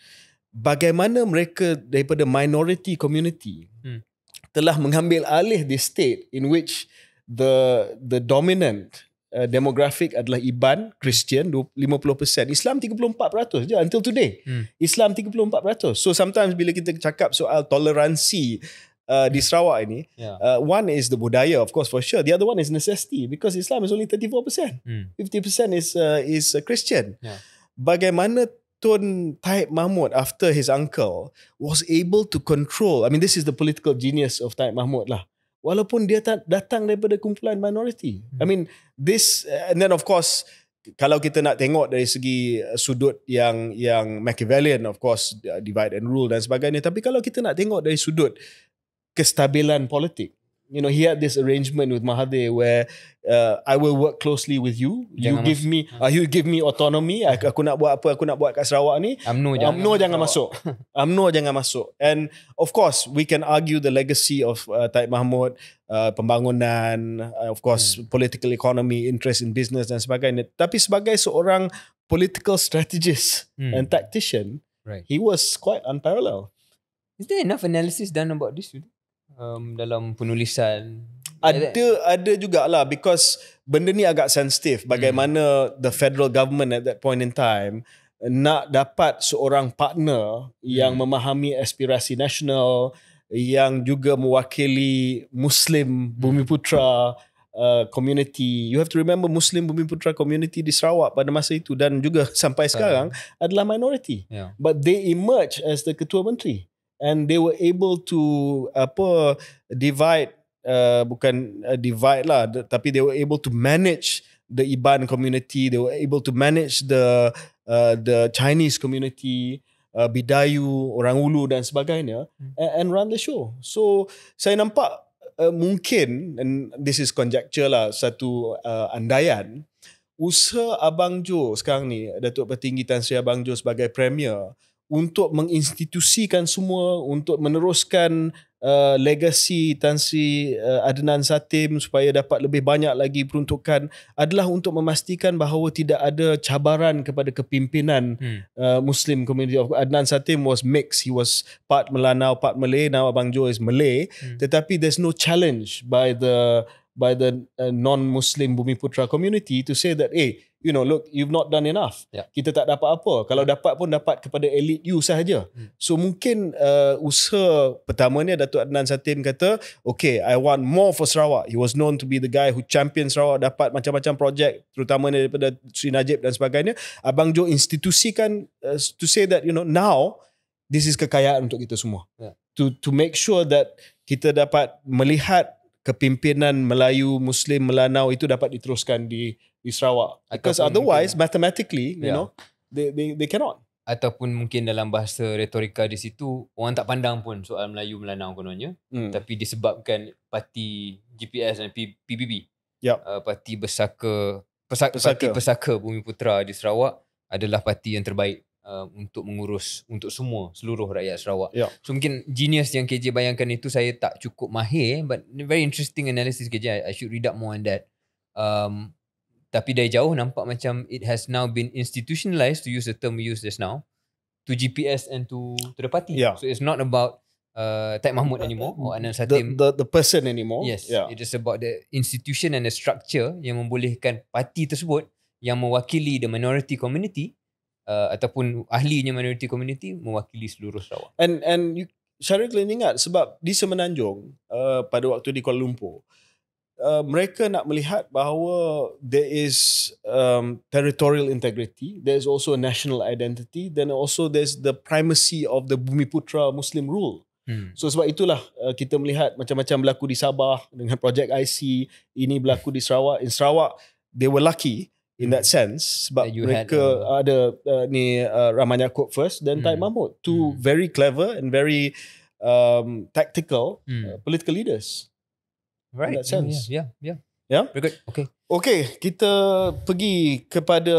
B: bagaimana mereka daripada minority community telah mengambil alih the state in which the dominant demographic adalah Iban, Christian 50%, Islam 34% je until today. Islam 34%. So sometimes bila kita cakap soal toleransi di Sarawak ini, one is the budaya, of course, for sure. The other one is necessity, because Islam is only 34%. 50% is Christian. Bagaimana Tun Taib Mahmud, after his uncle, was able to control, I mean, this is the political genius of Taib Mahmud lah. Walaupun dia datang daripada kumpulan minority. I mean, this, and then of course, kalau kita nak tengok dari segi sudut yang Machiavellian, of course, divide and rule dan sebagainya. Tapi kalau kita nak tengok dari sudut kestabilan politik, you know, he had this arrangement with Mahathir where I will work closely with you. You give me autonomy. Aku nak buat apa aku nak buat kat Sarawak ni. UMNO jangan masuk. UMNO jangan masuk. And of course, we can argue the legacy of Taib Mahmud, pembangunan, of course, political economy, interest in business dan sebagainya. Tapi sebagai seorang political strategist and tactician, he was quite unparalleled.
A: Is there enough analysis done about this? Dalam penulisan
B: ada jugalah, because benda ni agak sensitif. Bagaimana the federal government at that point in time nak dapat seorang partner yang memahami aspirasi nasional, yang juga mewakili Muslim Bumiputra community. You have to remember, Muslim Bumiputra community di Sarawak pada masa itu dan juga sampai sekarang adalah minority. But they emerged as the ketua menteri. And they were able to divide, divide lah, tapi they were able to manage the Iban community. They were able to manage the Chinese community, Bidayu, orang Ulu dan sebagainya, and run the show. So saya nampak mungkin, and this is conjecture lah, satu andaian, usaha Abang Jo sekarang ni, Datuk Petinggi Tan Sri Abang Jo sebagai Premier, untuk menginstitusikan semua, untuk meneruskan legasi Tan Sri Adnan Satim supaya dapat lebih banyak lagi peruntukan, adalah untuk memastikan bahawa tidak ada cabaran kepada kepimpinan Muslim community. Adnan Satim was mixed. He was part Melanau, part Malay. Now Abang Jo is Malay. Tetapi there's no challenge by the non-Muslim Bumiputra community to say that, you know, look, you've not done enough. Kita tak dapat apa. Kalau dapat pun dapat kepada elite you sahaja. So mungkin usaha pertamanya Datuk Adnan Satim kata, okay, I want more for Sarawak. He was known to be the guy who champion Sarawak, dapat macam-macam projek, terutama daripada Sri Najib dan sebagainya. Abang Jo institusikan to say that, you know, now this is kekayaan untuk kita semua. to make sure that kita dapat melihat kepimpinan Melayu Muslim Melanau itu dapat diteruskan di Sarawak, because otherwise mathematically you know they cannot.
A: Ataupun mungkin dalam bahasa retorika di situ orang tak pandang pun soal Melayu Melanau kononnya, tapi disebabkan parti GPS dan PBB, parti parti Pesaka Bumiputera di Sarawak adalah parti yang terbaik untuk mengurus untuk seluruh rakyat Sarawak. So mungkin genius yang KJ bayangkan itu saya tak cukup mahir, but very interesting analysis KJ. I should read up more on that. Tapi dari jauh nampak macam it has now been institutionalized, to use the term we use just now, to GPS and to the party. So it's not about Taib Mahmud anymore or Adnan Satim.
B: The person anymore.
A: Yes. It is about the institution and the structure yang membolehkan parti tersebut yang mewakili the minority community ataupun ahlinya minority community mewakili seluruh Sarawak.
B: And you Syaril kena ingat sebab di Semenanjung pada waktu di Kuala Lumpur, mereka nak melihat bahawa there is territorial integrity, there is also a national identity, then also there's the primacy of the Bumiputera Muslim rule. So sebab itulah kita melihat macam-macam berlaku di Sabah dengan projek IC, ini berlaku di Sarawak. In Sarawak they were lucky in that sense sebab mereka ada Rahman Yaakob first dan Taib Mahmud, two very clever and very tactical political leaders.
A: Right.
B: In that sense.
A: Yeah.
B: Very good. Okay, kita pergi kepada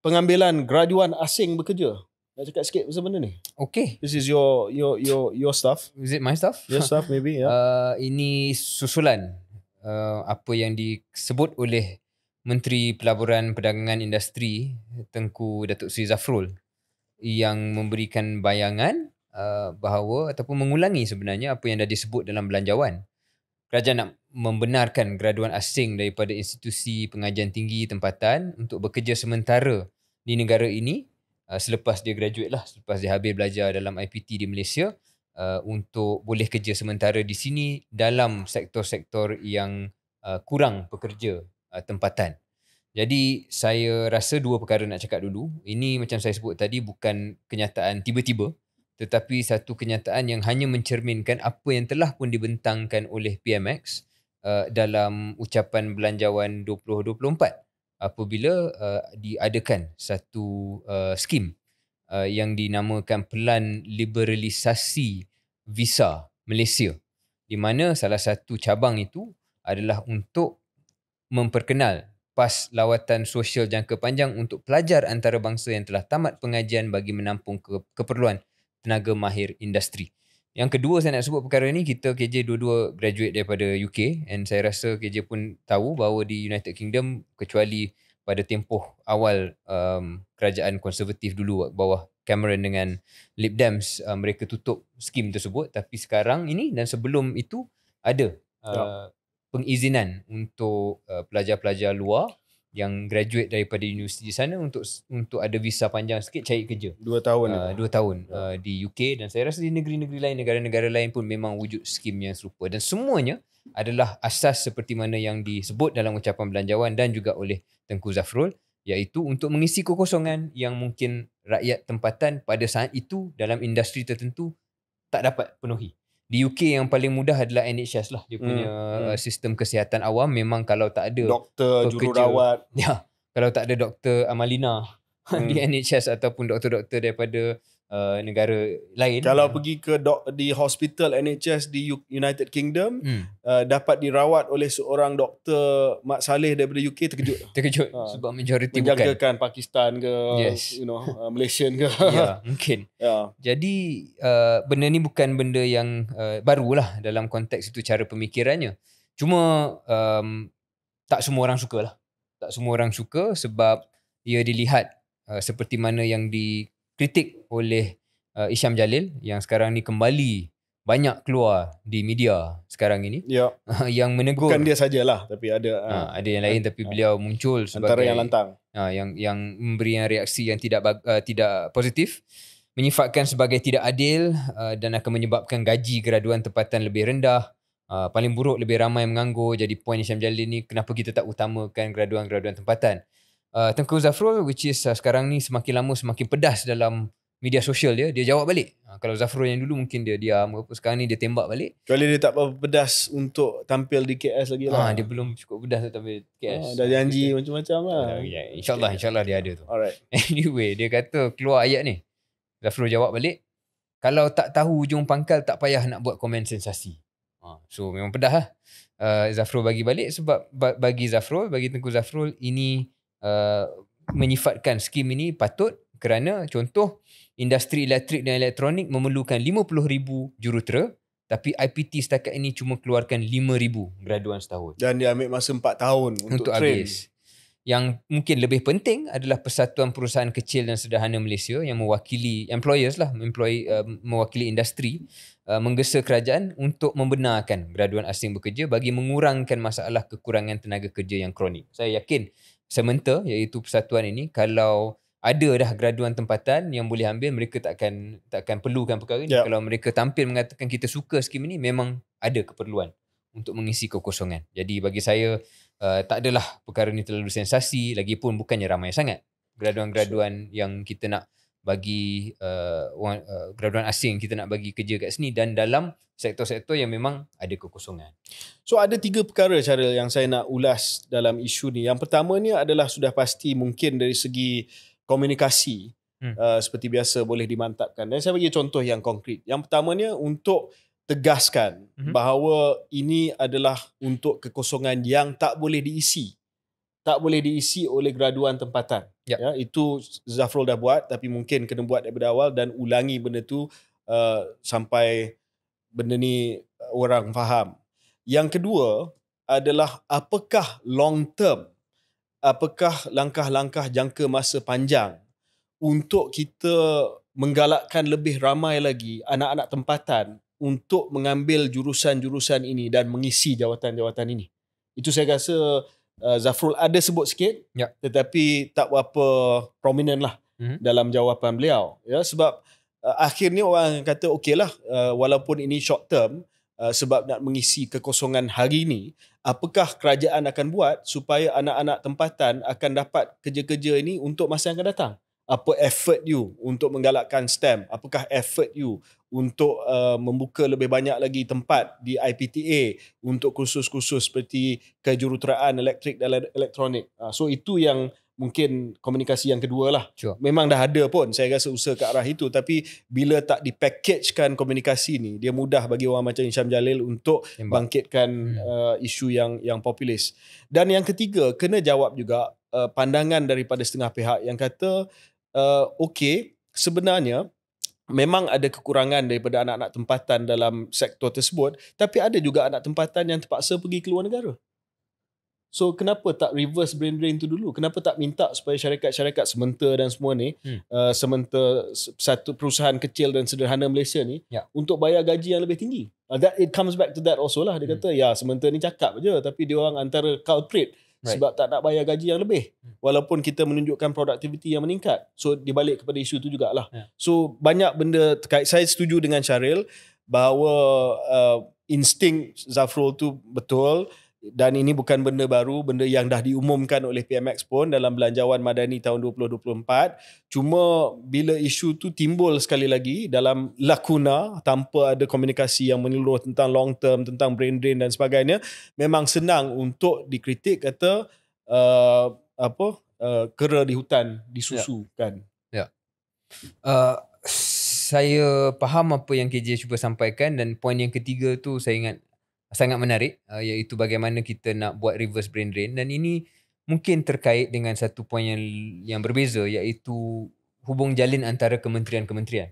B: pengambilan graduan asing bekerja. Nak cakap sikit pasal benda ni?
A: Okay.
B: This is your stuff.
A: Is it my stuff?
B: Your stuff maybe,
A: ini susulan apa yang disebut oleh Menteri Pelaburan Perdagangan Industri Tengku Datuk Seri Zafrul yang memberikan bayangan bahawa ataupun mengulangi sebenarnya apa yang dah disebut dalam belanjawan. Kerajaan nak membenarkan graduan asing daripada institusi pengajian tinggi tempatan untuk bekerja sementara di negara ini selepas dia graduate lah, selepas dia habis belajar dalam IPT di Malaysia, untuk boleh kerja sementara di sini dalam sektor-sektor yang kurang pekerja tempatan. Jadi saya rasa dua perkara nak cakap dulu. Ini macam saya sebut tadi bukan kenyataan tiba-tiba, tetapi satu kenyataan yang hanya mencerminkan apa yang telah pun dibentangkan oleh PMX dalam ucapan belanjawan 2024 apabila diadakan satu skim yang dinamakan Pelan Liberalisasi Visa Malaysia, di mana salah satu cabang itu adalah untuk memperkenal pas lawatan sosial jangka panjang untuk pelajar antarabangsa yang telah tamat pengajian bagi menampung keperluan tenaga mahir industri. Yang kedua saya nak sebut perkara ni, kita KJ dua-dua graduate daripada UK, and saya rasa KJ pun tahu bahawa di United Kingdom, kecuali pada tempoh awal kerajaan konservatif dulu bawah Cameron dengan Lib Dems, mereka tutup skim tersebut, tapi sekarang ini dan sebelum itu ada pengizinan untuk pelajar-pelajar luar yang graduate daripada universiti di sana untuk ada visa panjang sikit cari kerja.
B: 2 tahun.
A: 2 tahun di UK, dan saya rasa di negeri-negeri lain, negara-negara lain pun memang wujud skim yang serupa, dan semuanya adalah asas seperti mana yang disebut dalam ucapan belanjawan dan juga oleh Tengku Zafrul, iaitu untuk mengisi kekosongan yang mungkin rakyat tempatan pada saat itu dalam industri tertentu tak dapat penuhi. Di UK yang paling mudah adalah NHS lah, dia punya sistem kesihatan awam. Memang kalau tak ada
B: doktor, jururawat,
A: kalau tak ada doktor Amalina di NHS ataupun doktor-doktor daripada negara lain,
B: kalau pergi ke di hospital NHS di United Kingdom, dapat dirawat oleh seorang doktor Mak Saleh daripada UK, terkejut
A: sebab majoriti
B: menjagakan Pakistan ke, Malaysian ke.
A: Mungkin. Jadi benda ni bukan benda yang barulah dalam konteks itu cara pemikirannya. Cuma tak semua orang suka lah. Tak semua orang suka sebab ia dilihat seperti mana yang dikritik oleh Isham Jalil yang sekarang ni kembali banyak keluar di media sekarang ini, yang menegur.
B: Bukan dia sajalah, tapi ada
A: yang lain, tapi beliau muncul sebagai
B: antara yang lantang,
A: yang memberi reaksi yang tidak positif, menyifatkan sebagai tidak adil dan akan menyebabkan gaji graduan tempatan lebih rendah. Paling buruk lebih ramai menganggur. Jadi poin Isham Jalil ni, kenapa kita tak utamakan graduan-graduan tempatan. Tengku Zafrul, which is sekarang ni semakin lama semakin pedas dalam media sosial dia jawab balik. Kalau Zafrul yang dulu mungkin dia diam apa, sekarang ni dia tembak balik.
B: Kecuali dia tak apa pedas untuk tampil di KS lagi lah.
A: Dia belum cukup pedas tapi KS.
B: Dah janji macam-macam lah.
A: InsyaAllah dia ada tu.
B: Alright.
A: Anyway, dia kata keluar ayat ni. Zafrul jawab balik, kalau tak tahu ujung pangkal tak payah nak buat komen sensasi. So memang pedas lah. Zafrul bagi balik sebab bagi Tengku Zafrul ini menyifatkan skim ini patut kerana contoh industri elektrik dan elektronik memerlukan 50,000 jurutera, tapi IPT setakat ini cuma keluarkan 5,000 graduan setahun.
B: Dan dia ambil masa 4 tahun untuk train.
A: Habis. Yang mungkin lebih penting adalah Persatuan Perusahaan Kecil dan Sederhana Malaysia yang mewakili employers lah, mewakili industri, menggesa kerajaan untuk membenarkan graduan asing bekerja bagi mengurangkan masalah kekurangan tenaga kerja yang kronik. Saya yakin Sementa, iaitu persatuan ini, kalau ada dah graduan tempatan yang boleh ambil, mereka takkan perlukan perkara ni. Kalau mereka tampil mengatakan kita suka skim ini, memang ada keperluan untuk mengisi kekosongan. Jadi bagi saya tak adalah perkara ni terlalu sensasi, lagipun bukannya ramai sangat graduan-graduan yang kita nak bagi graduan asing kita nak bagi kerja kat sini dan dalam sektor-sektor yang memang ada kekosongan.
B: So ada 3 perkara Syaril yang saya nak ulas dalam isu ni. Yang pertama ni adalah sudah pasti mungkin dari segi komunikasi seperti biasa boleh dimantapkan. Dan saya bagi contoh yang konkret. Yang pertamanya untuk tegaskan bahawa ini adalah untuk kekosongan yang tak boleh diisi. Tak boleh diisi oleh graduan tempatan. Ya, itu Zafrul dah buat, tapi mungkin kena buat daripada awal dan ulangi benda tu sampai benda ni orang faham. Yang kedua adalah apakah long term, apakah langkah-langkah jangka masa panjang untuk kita menggalakkan lebih ramai lagi anak-anak tempatan untuk mengambil jurusan-jurusan ini dan mengisi jawatan-jawatan ini. Itu saya rasa Zafrul ada sebut sikit, tetapi tak berapa prominent lah dalam jawapan beliau. Ya, sebab akhirnya orang kata okey lah, walaupun ini short term, sebab nak mengisi kekosongan hari ini, apakah kerajaan akan buat supaya anak-anak tempatan akan dapat kerja-kerja ini untuk masa yang akan datang? Apa effort you untuk menggalakkan STEM? Apakah effort you untuk membuka lebih banyak lagi tempat di IPTA untuk kursus-kursus seperti kejuruteraan elektrik dan elektronik? So itu yang mungkin komunikasi yang kedua lah. Sure. Memang dah ada pun saya rasa usaha ke arah itu, tapi bila tak dipackagekan komunikasi ni, dia mudah bagi orang macam Hisham Jalil untuk bangkitkan isu yang populis. Dan yang ketiga, kena jawab juga pandangan daripada setengah pihak yang kata okey, sebenarnya memang ada kekurangan daripada anak-anak tempatan dalam sektor tersebut, tapi ada juga anak tempatan yang terpaksa pergi keluar negara. So kenapa tak reverse brain drain tu dulu? Kenapa tak minta supaya syarikat-syarikat Sementa dan semua ni, Sementa, satu perusahaan kecil dan sederhana Malaysia ni, untuk bayar gaji yang lebih tinggi? That it comes back to that also lah. Dia kata ya, Sementa ni cakap je, tapi dia orang antara culprit sebab tak nak bayar gaji yang lebih, walaupun kita menunjukkan produktiviti yang meningkat. So dibalik kepada isu tu jugalah. So banyak benda terkait. Saya setuju dengan Syaril bahawa insting Zafrul tu betul, dan ini bukan benda baru, benda yang dah diumumkan oleh PMX pun dalam Belanjawan Madani tahun 2024. Cuma bila isu tu timbul sekali lagi dalam lakuna tanpa ada komunikasi yang menyeluruh tentang long term, tentang brain drain dan sebagainya, memang senang untuk dikritik, kata kera di hutan disusukan.
A: Saya faham apa yang KJ cuba sampaikan, dan poin yang ketiga tu saya ingat sangat menarik, iaitu bagaimana kita nak buat reverse brain drain, dan ini mungkin terkait dengan satu poin yang berbeza, iaitu hubung jalin antara kementerian-kementerian.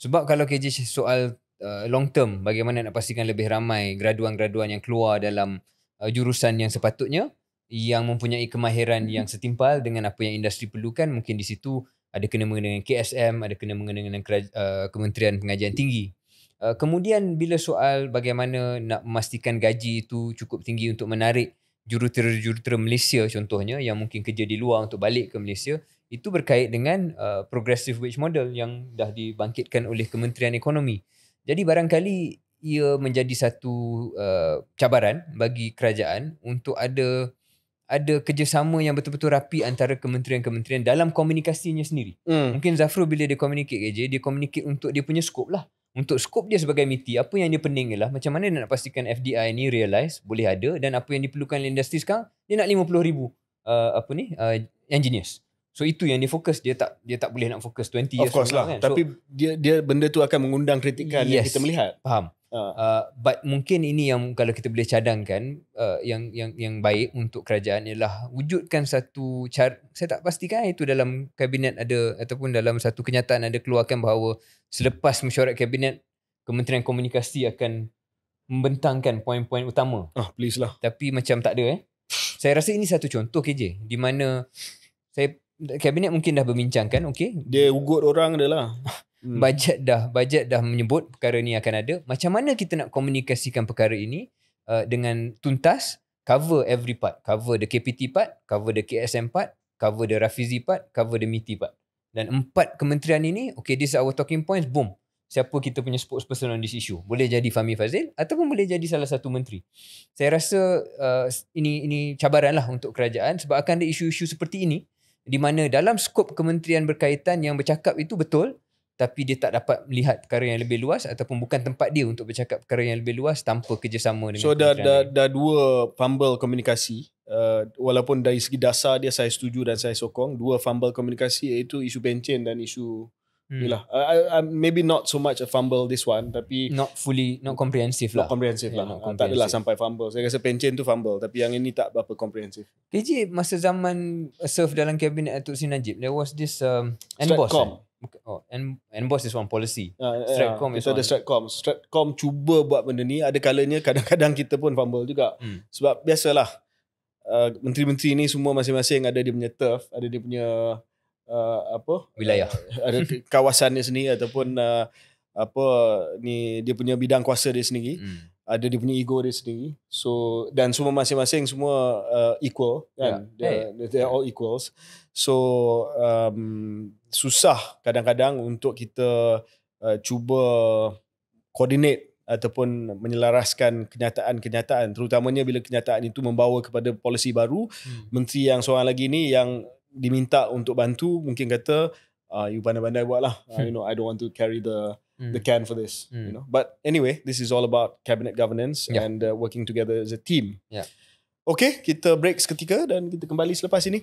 A: Sebab kalau KJ soal long term, bagaimana nak pastikan lebih ramai graduan-graduan yang keluar dalam jurusan yang sepatutnya, yang mempunyai kemahiran yang setimpal dengan apa yang industri perlukan, mungkin di situ ada kena-mengena dengan KSM, ada kena-mengena dengan Kementerian Pengajian Tinggi. Kemudian bila soal bagaimana nak memastikan gaji itu cukup tinggi untuk menarik jurutera-jurutera Malaysia contohnya yang mungkin kerja di luar untuk balik ke Malaysia, itu berkait dengan progressive wage model yang dah dibangkitkan oleh Kementerian Ekonomi. Jadi barangkali ia menjadi satu cabaran bagi kerajaan untuk ada ada kerjasama yang betul-betul rapi antara kementerian-kementerian dalam komunikasinya sendiri. Mungkin Zafrul bila dia communicate KJ, dia communicate untuk dia punya skop lah. Untuk skop dia sebagai MITI, apa yang dia pening ialah macam mana dia nak pastikan FDI ni realize, boleh ada, dan apa yang diperlukan oleh industri sekarang, dia nak 50,000 engineers. So itu yang dia fokus. Dia tak boleh nak fokus 20 years.
B: Of course lah.
A: Kan?
B: Tapi dia benda tu akan mengundang kritikan yang kita melihat.
A: Faham. But mungkin ini yang kalau kita boleh cadangkan yang baik untuk kerajaan ialah wujudkan satu cara. Saya tak pastikan itu dalam kabinet ada ataupun dalam satu kenyataan ada keluarkan bahawa selepas mesyuarat kabinet Kementerian Komunikasi akan membentangkan poin-poin utama.
B: Please lah.
A: Tapi macam tak ada. Saya rasa ini satu contoh KJ di mana kabinet mungkin dah berbincangkan, okey.
B: Dia ugut orang dia lah.
A: Bajet dah menyebut perkara ni akan ada. Macam mana kita nak komunikasikan perkara ini dengan tuntas, cover every part, cover the KPT part, cover the KSM part, cover the Rafizi part, cover the MITI part. Dan 4 kementerian ini, okay, this is our talking points, boom. Siapa kita punya spokesperson on this issue? Boleh jadi Fahmi Fadzil ataupun boleh jadi salah satu menteri. Saya rasa ini cabaran lah untuk kerajaan sebab akan ada isu-isu seperti ini di mana dalam skop kementerian berkaitan yang bercakap itu betul, tapi dia tak dapat melihat perkara yang lebih luas ataupun bukan tempat dia untuk bercakap perkara yang lebih luas tanpa kerjasama dengan
B: kementerian. So dah dua fumble komunikasi. Walaupun dari segi dasar dia saya setuju dan saya sokong. Dua fumble komunikasi iaitu isu pencen dan isu inilah. Maybe not so much a fumble this one, tapi
A: not comprehensive lah.
B: Not comprehensive lah. Tak adalah sampai fumble. Saya rasa pencen tu fumble, tapi yang ini tak berapa comprehensive.
A: KJ masa zaman serve dalam kabinet Datuk Seri Najib, there was this NBOS. NBOS is one policy.
B: Stratcom is one. Stratcom cuba buat benda ni. Ada kalanya kadang-kadang kita pun fumble juga. Sebab biasalah menteri-menteri ni semua masing-masing ada dia punya turf, ada dia punya
A: wilayah,
B: ada kawasan dia sendiri ataupun dia punya bidang kuasa dia sendiri, ada dia punya ego dia sendiri. So dan semua masing-masing semua equal kan, they're all equals. So susah kadang-kadang untuk kita cuba coordinate ataupun menyelaraskan kenyataan-kenyataan, terutamanya bila kenyataan itu membawa kepada polisi baru. Menteri yang seorang lagi ni yang diminta untuk bantu mungkin kata you pandai-pandai buat lah, I don't want to carry the can for this, but anyway, this is all about cabinet governance and working together as a team. Okay, kita break seketika dan kita kembali selepas ini.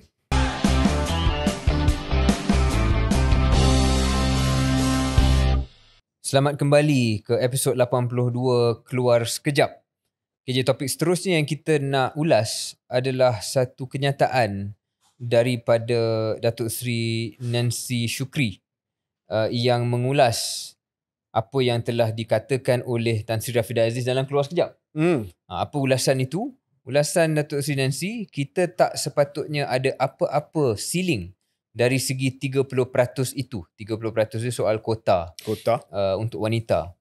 A: Selamat kembali ke episod 82 Keluar Sekejap. KJ, topik seterusnya yang kita nak ulas adalah satu kenyataan daripada Datuk Seri Nancy Shukri yang mengulas apa yang telah dikatakan oleh Tan Sri Rafidah Aziz dalam Keluar Sekejap. Apa ulasan itu? Ulasan Datuk Seri Nancy, kita tak sepatutnya ada apa-apa ceiling dari segi 30% itu. 30% itu soal kota untuk wanita.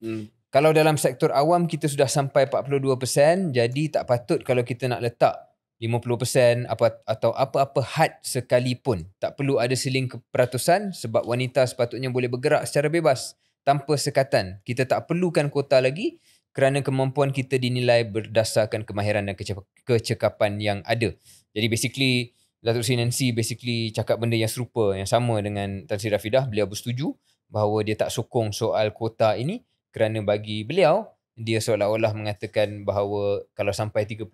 A: Kalau dalam sektor awam kita sudah sampai 42%, jadi tak patut kalau kita nak letak 50% atau apa-apa had sekalipun. Tak perlu ada seling keperatusan sebab wanita sepatutnya boleh bergerak secara bebas tanpa sekatan. Kita tak perlukan kota lagi kerana kemampuan kita dinilai berdasarkan kemahiran dan kecekapan yang ada. Jadi basically Datuk Seri Nancy cakap benda yang serupa, yang sama dengan Tan Sri Rafidah. Beliau bersetuju bahawa dia tak sokong soal kota ini kerana bagi beliau, dia seolah-olah mengatakan bahawa kalau sampai 30%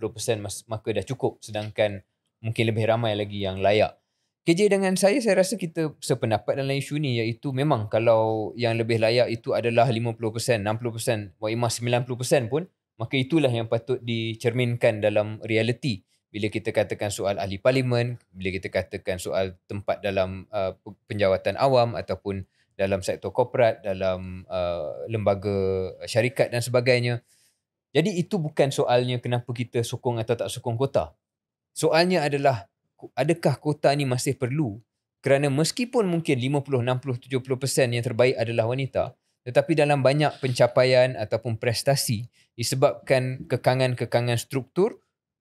A: maka dah cukup, sedangkan mungkin lebih ramai lagi yang layak. KJ dengan saya rasa kita sependapat dalam isu ni, iaitu memang kalau yang lebih layak itu adalah 50%, 60%, wa'imah 90% pun, maka itulah yang patut dicerminkan dalam realiti. Bila kita katakan soal ahli parlimen, bila kita katakan soal tempat dalam penjawatan awam ataupun dalam sektor korporat, dalam lembaga syarikat dan sebagainya. Jadi itu bukan soalnya kenapa kita sokong atau tak sokong kota. Soalnya adalah adakah kota ni masih perlu? Kerana meskipun mungkin 50, 60, 70% yang terbaik adalah wanita, tetapi dalam banyak pencapaian ataupun prestasi disebabkan kekangan-kekangan struktur,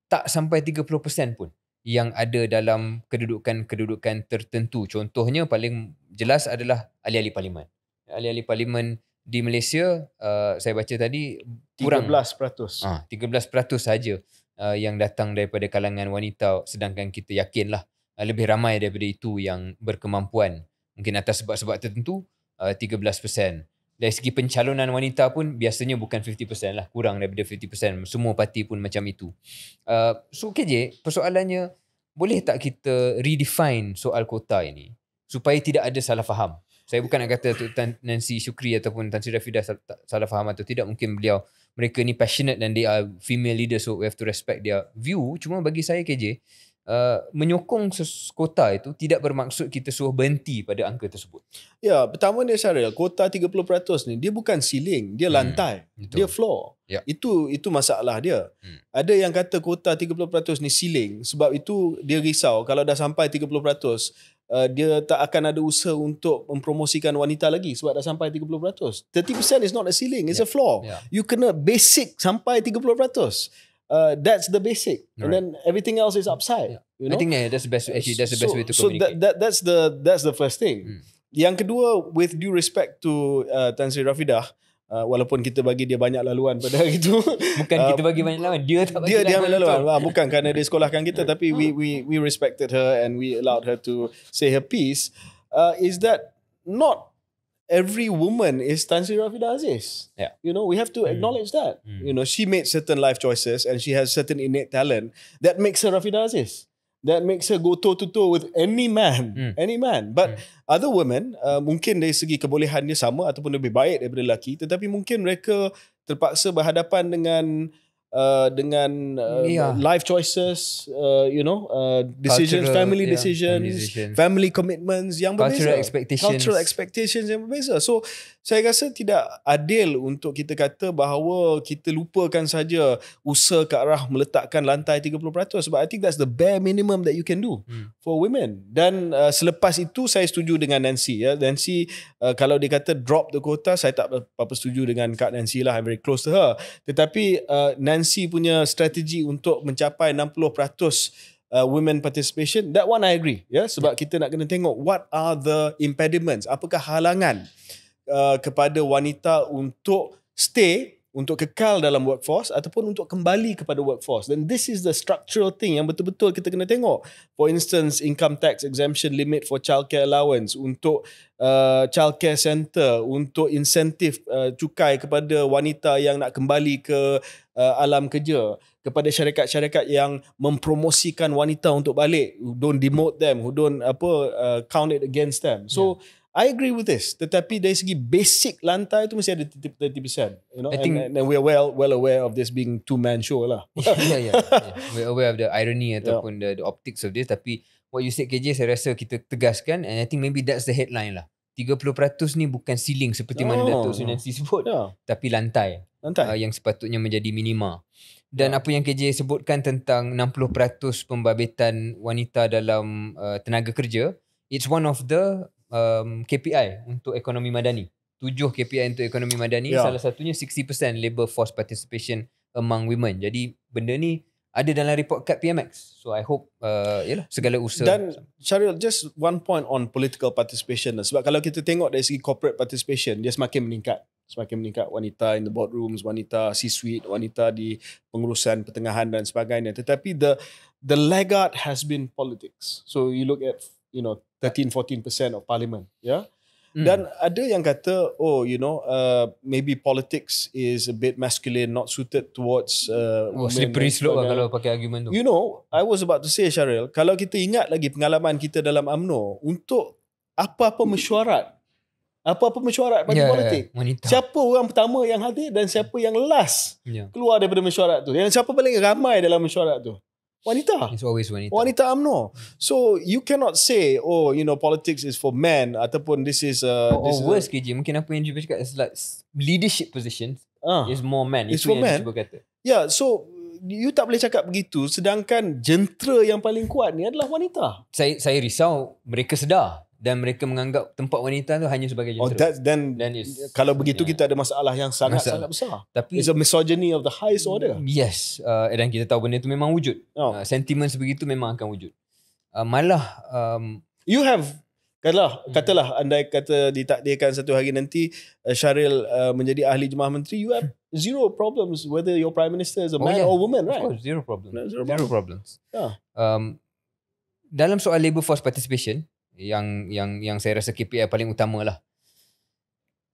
A: tak sampai 30% pun yang ada dalam kedudukan-kedudukan tertentu. Contohnya paling jelas adalah ahli-ahli parlimen. Ahli-ahli parlimen di Malaysia, saya baca tadi kurang
B: 13%.
A: 13% saja. yang datang daripada kalangan wanita, sedangkan kita yakinlah lebih ramai daripada itu yang berkemampuan. Mungkin atas sebab-sebab tertentu 13%. Dari segi pencalonan wanita pun biasanya bukan 50% lah, kurang daripada 50%. Semua parti pun macam itu. So KJ, persoalannya, boleh tak kita redefine soal kota ini supaya tidak ada salah faham? Saya bukan nak kata Tan Nancy Shukri ataupun Tan Sri Rafidah salah faham atau tidak. Mungkin mereka ni passionate dan they are female leaders, so we have to respect their view. Cuma bagi saya KJ, menyokong kota itu tidak bermaksud kita suruh berhenti pada angka tersebut.
B: Ya, pertama dia Syaril, kota 30% ni dia bukan ceiling, dia lantai,
A: betul.
B: dia floor.
A: Ya.
B: Itu masalah dia. Ada yang kata kota 30% ni ceiling, sebab itu dia risau kalau dah sampai 30%, dia tak akan ada usaha untuk mempromosikan wanita lagi sebab dah sampai 30%. 30% is not a ceiling, it's a floor. You kena basic sampai 30%. That's the basic, and then everything else is upside. You know?
A: I think that's the best. Actually, that's the best way to communicate.
B: So that's the first thing. Yang kedua, with due respect to Tan Sri Rafidah, walaupun kita bagi dia banyak laluan pada hari itu,
A: bukan kita bagi banyak laluan, dia tak bagi
B: dia ambil laluan. Bukan kerana dia sekolahkan kita, tapi we respected her and we allowed her to say her piece. Is that not every woman is Tan Sri Rafidah Aziz?
A: Yeah.
B: You know, we have to acknowledge that. You know, she made certain life choices and she has certain innate talent that makes her Rafidah Aziz. That makes her go toe-to-toe with any man. Any man. But other women, mungkin dari segi kebolehan dia sama ataupun lebih baik daripada lelaki, tetapi mungkin mereka terpaksa berhadapan dengan life choices, decisions, family decisions, family commitments yang berbeza, cultural expectations yang berbeza. So saya rasa tidak adil untuk kita kata bahawa kita lupakan saja usaha ke arah meletakkan lantai 30%, sebab I think that's the bare minimum that you can do for women. Dan selepas itu saya setuju dengan Nancy. Nancy, kalau dia kata drop the quota, saya tak apa setuju dengan Kak Nancy lah. I'm very close to her. Tetapi Nancy punya strategi untuk mencapai 60% women participation, that one I agree. Sebab kita nak kena tengok what are the impediments, apakah halangan kepada wanita untuk stay, untuk kekal dalam workforce ataupun untuk kembali kepada workforce. Dan this is the structural thing yang betul-betul kita kena tengok. For instance, income tax exemption limit for childcare allowance, untuk childcare center, untuk insentif cukai kepada wanita yang nak kembali ke alam kerja, kepada syarikat-syarikat yang mempromosikan wanita untuk balik, who don't demote them, who don't count it against them. So I agree with this. Tetapi dari segi basic lantai tu mesti ada 30%. You know, and we are well aware of this being two-man show lah.
A: Yeah. We're aware of the irony ataupun the optics of this. Tapi what you said KJ, saya rasa kita tegaskan, and I think maybe that's the headline lah. 30% ni bukan ceiling seperti mana Datuk Sri Nancy sebut, tapi lantai yang sepatutnya menjadi minima. Dan apa yang KJ sebutkan tentang 60% pembabitan wanita dalam tenaga kerja, it's one of the KPI untuk ekonomi madani. 7 KPI untuk ekonomi madani, salah satunya 60% labour force participation among women. Jadi benda ni ada dalam report kad PMX. So I hope segala usaha.
B: Dan Syaril, just one point on political participation. Sebab kalau kita tengok dari segi corporate participation, dia semakin meningkat. Semakin meningkat, wanita in the boardrooms, wanita C-suite, wanita di pengurusan pertengahan dan sebagainya. Tetapi the laggard has been politics. So you look at 13-14% of parliament, Dan ada yang kata, maybe politics is a bit masculine, not suited towards women.
A: Slippery slope lah kalau pakai argument tu.
B: You know, I was about to say, Syaril, kalau kita ingat lagi pengalaman kita dalam UMNO, untuk apa-apa mesyuarat bagi politik, siapa orang pertama yang hadir dan siapa yang last keluar daripada mesyuarat tu, dan siapa paling ramai dalam mesyuarat tu? Wanita.
A: It's always wanita.
B: Wanita UMNO. So you cannot say, politics is for men ataupun this is
A: worse KJ. Mungkin apa yang Juba cakap is like leadership positions is more men.
B: It's for men. Yeah, so you tak boleh cakap begitu, sedangkan jentera yang paling kuat ni adalah wanita.
A: Saya risau mereka sedar dan mereka menganggap tempat wanita tu hanya sebagai jentera.
B: Kalau begitu kita ada masalah yang sangat besar. Tapi it's a misogyny of the highest order.
A: Yes, dan kita tahu benda tu memang wujud. Sentiment sebegitu memang akan wujud. Malah
B: you have, Katalah andai kata ditakdirkan satu hari nanti Syaril menjadi ahli jemaah menteri, you have zero problems whether your prime minister is a man or woman, right?
A: Of course, zero problems.
B: Zero
A: problems.
B: Yeah.
A: Dalam soal labour force participation, yang saya rasa KPI paling utama lah.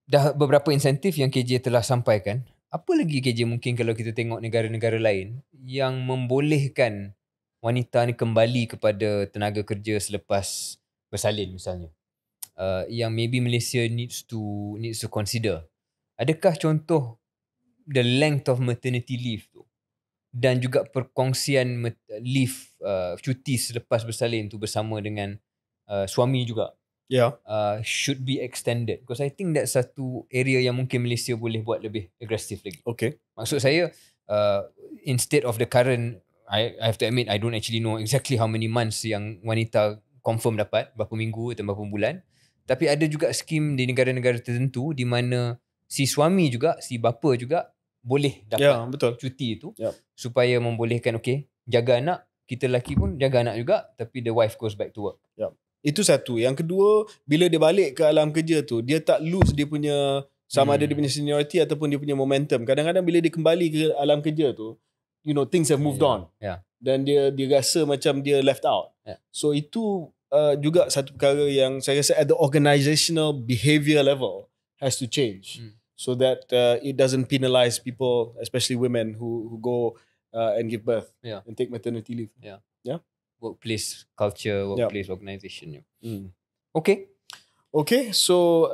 A: Dah beberapa insentif yang KJ telah sampaikan. Apa lagi KJ mungkin kalau kita tengok negara-negara lain yang membolehkan wanita ni kembali kepada tenaga kerja selepas bersalin misalnya. Yang maybe Malaysia needs to consider. Adakah contoh the length of maternity leave tu dan juga perkongsian leave cuti selepas bersalin tu bersama dengan suami juga should be extended, because I think that's satu area yang mungkin Malaysia boleh buat lebih agresif lagi.
B: Okay.
A: Maksud saya instead of the current, I have to admit I don't actually know exactly how many months yang wanita confirm dapat, berapa minggu atau berapa bulan, tapi ada juga skim di negara-negara tertentu di mana si suami juga, si bapa juga boleh dapat cuti itu supaya membolehkan jaga anak, kita lelaki pun jaga anak juga, tapi the wife goes back to work.
B: Itu satu. Yang kedua, bila dia balik ke alam kerja tu, dia tak lose dia punya sama ada dia punya seniority ataupun dia punya momentum. Kadang-kadang bila dia kembali ke alam kerja tu, things have moved on. Dan dia rasa macam dia left out. So itu juga satu perkara yang saya rasa at the organizational behaviour level has to change. So that it doesn't penalize people, especially women who go and give birth and take maternity leave.
A: Workplace culture, workplace organisation.
B: Okay, so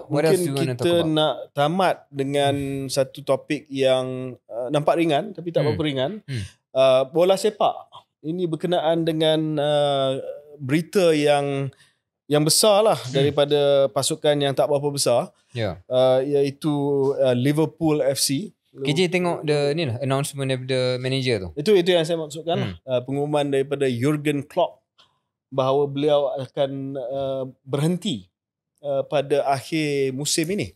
B: mungkin kita nak tamat dengan satu topik yang nampak ringan tapi tak berapa ringan. Bola sepak. Ini berkenaan dengan berita yang besar lah daripada pasukan yang tak berapa besar, iaitu Liverpool FC.
A: KJ tengok announcement daripada manager tu.
B: Itu yang saya maksudkan. Pengumuman daripada Jurgen Klopp bahawa beliau akan berhenti pada akhir musim ini.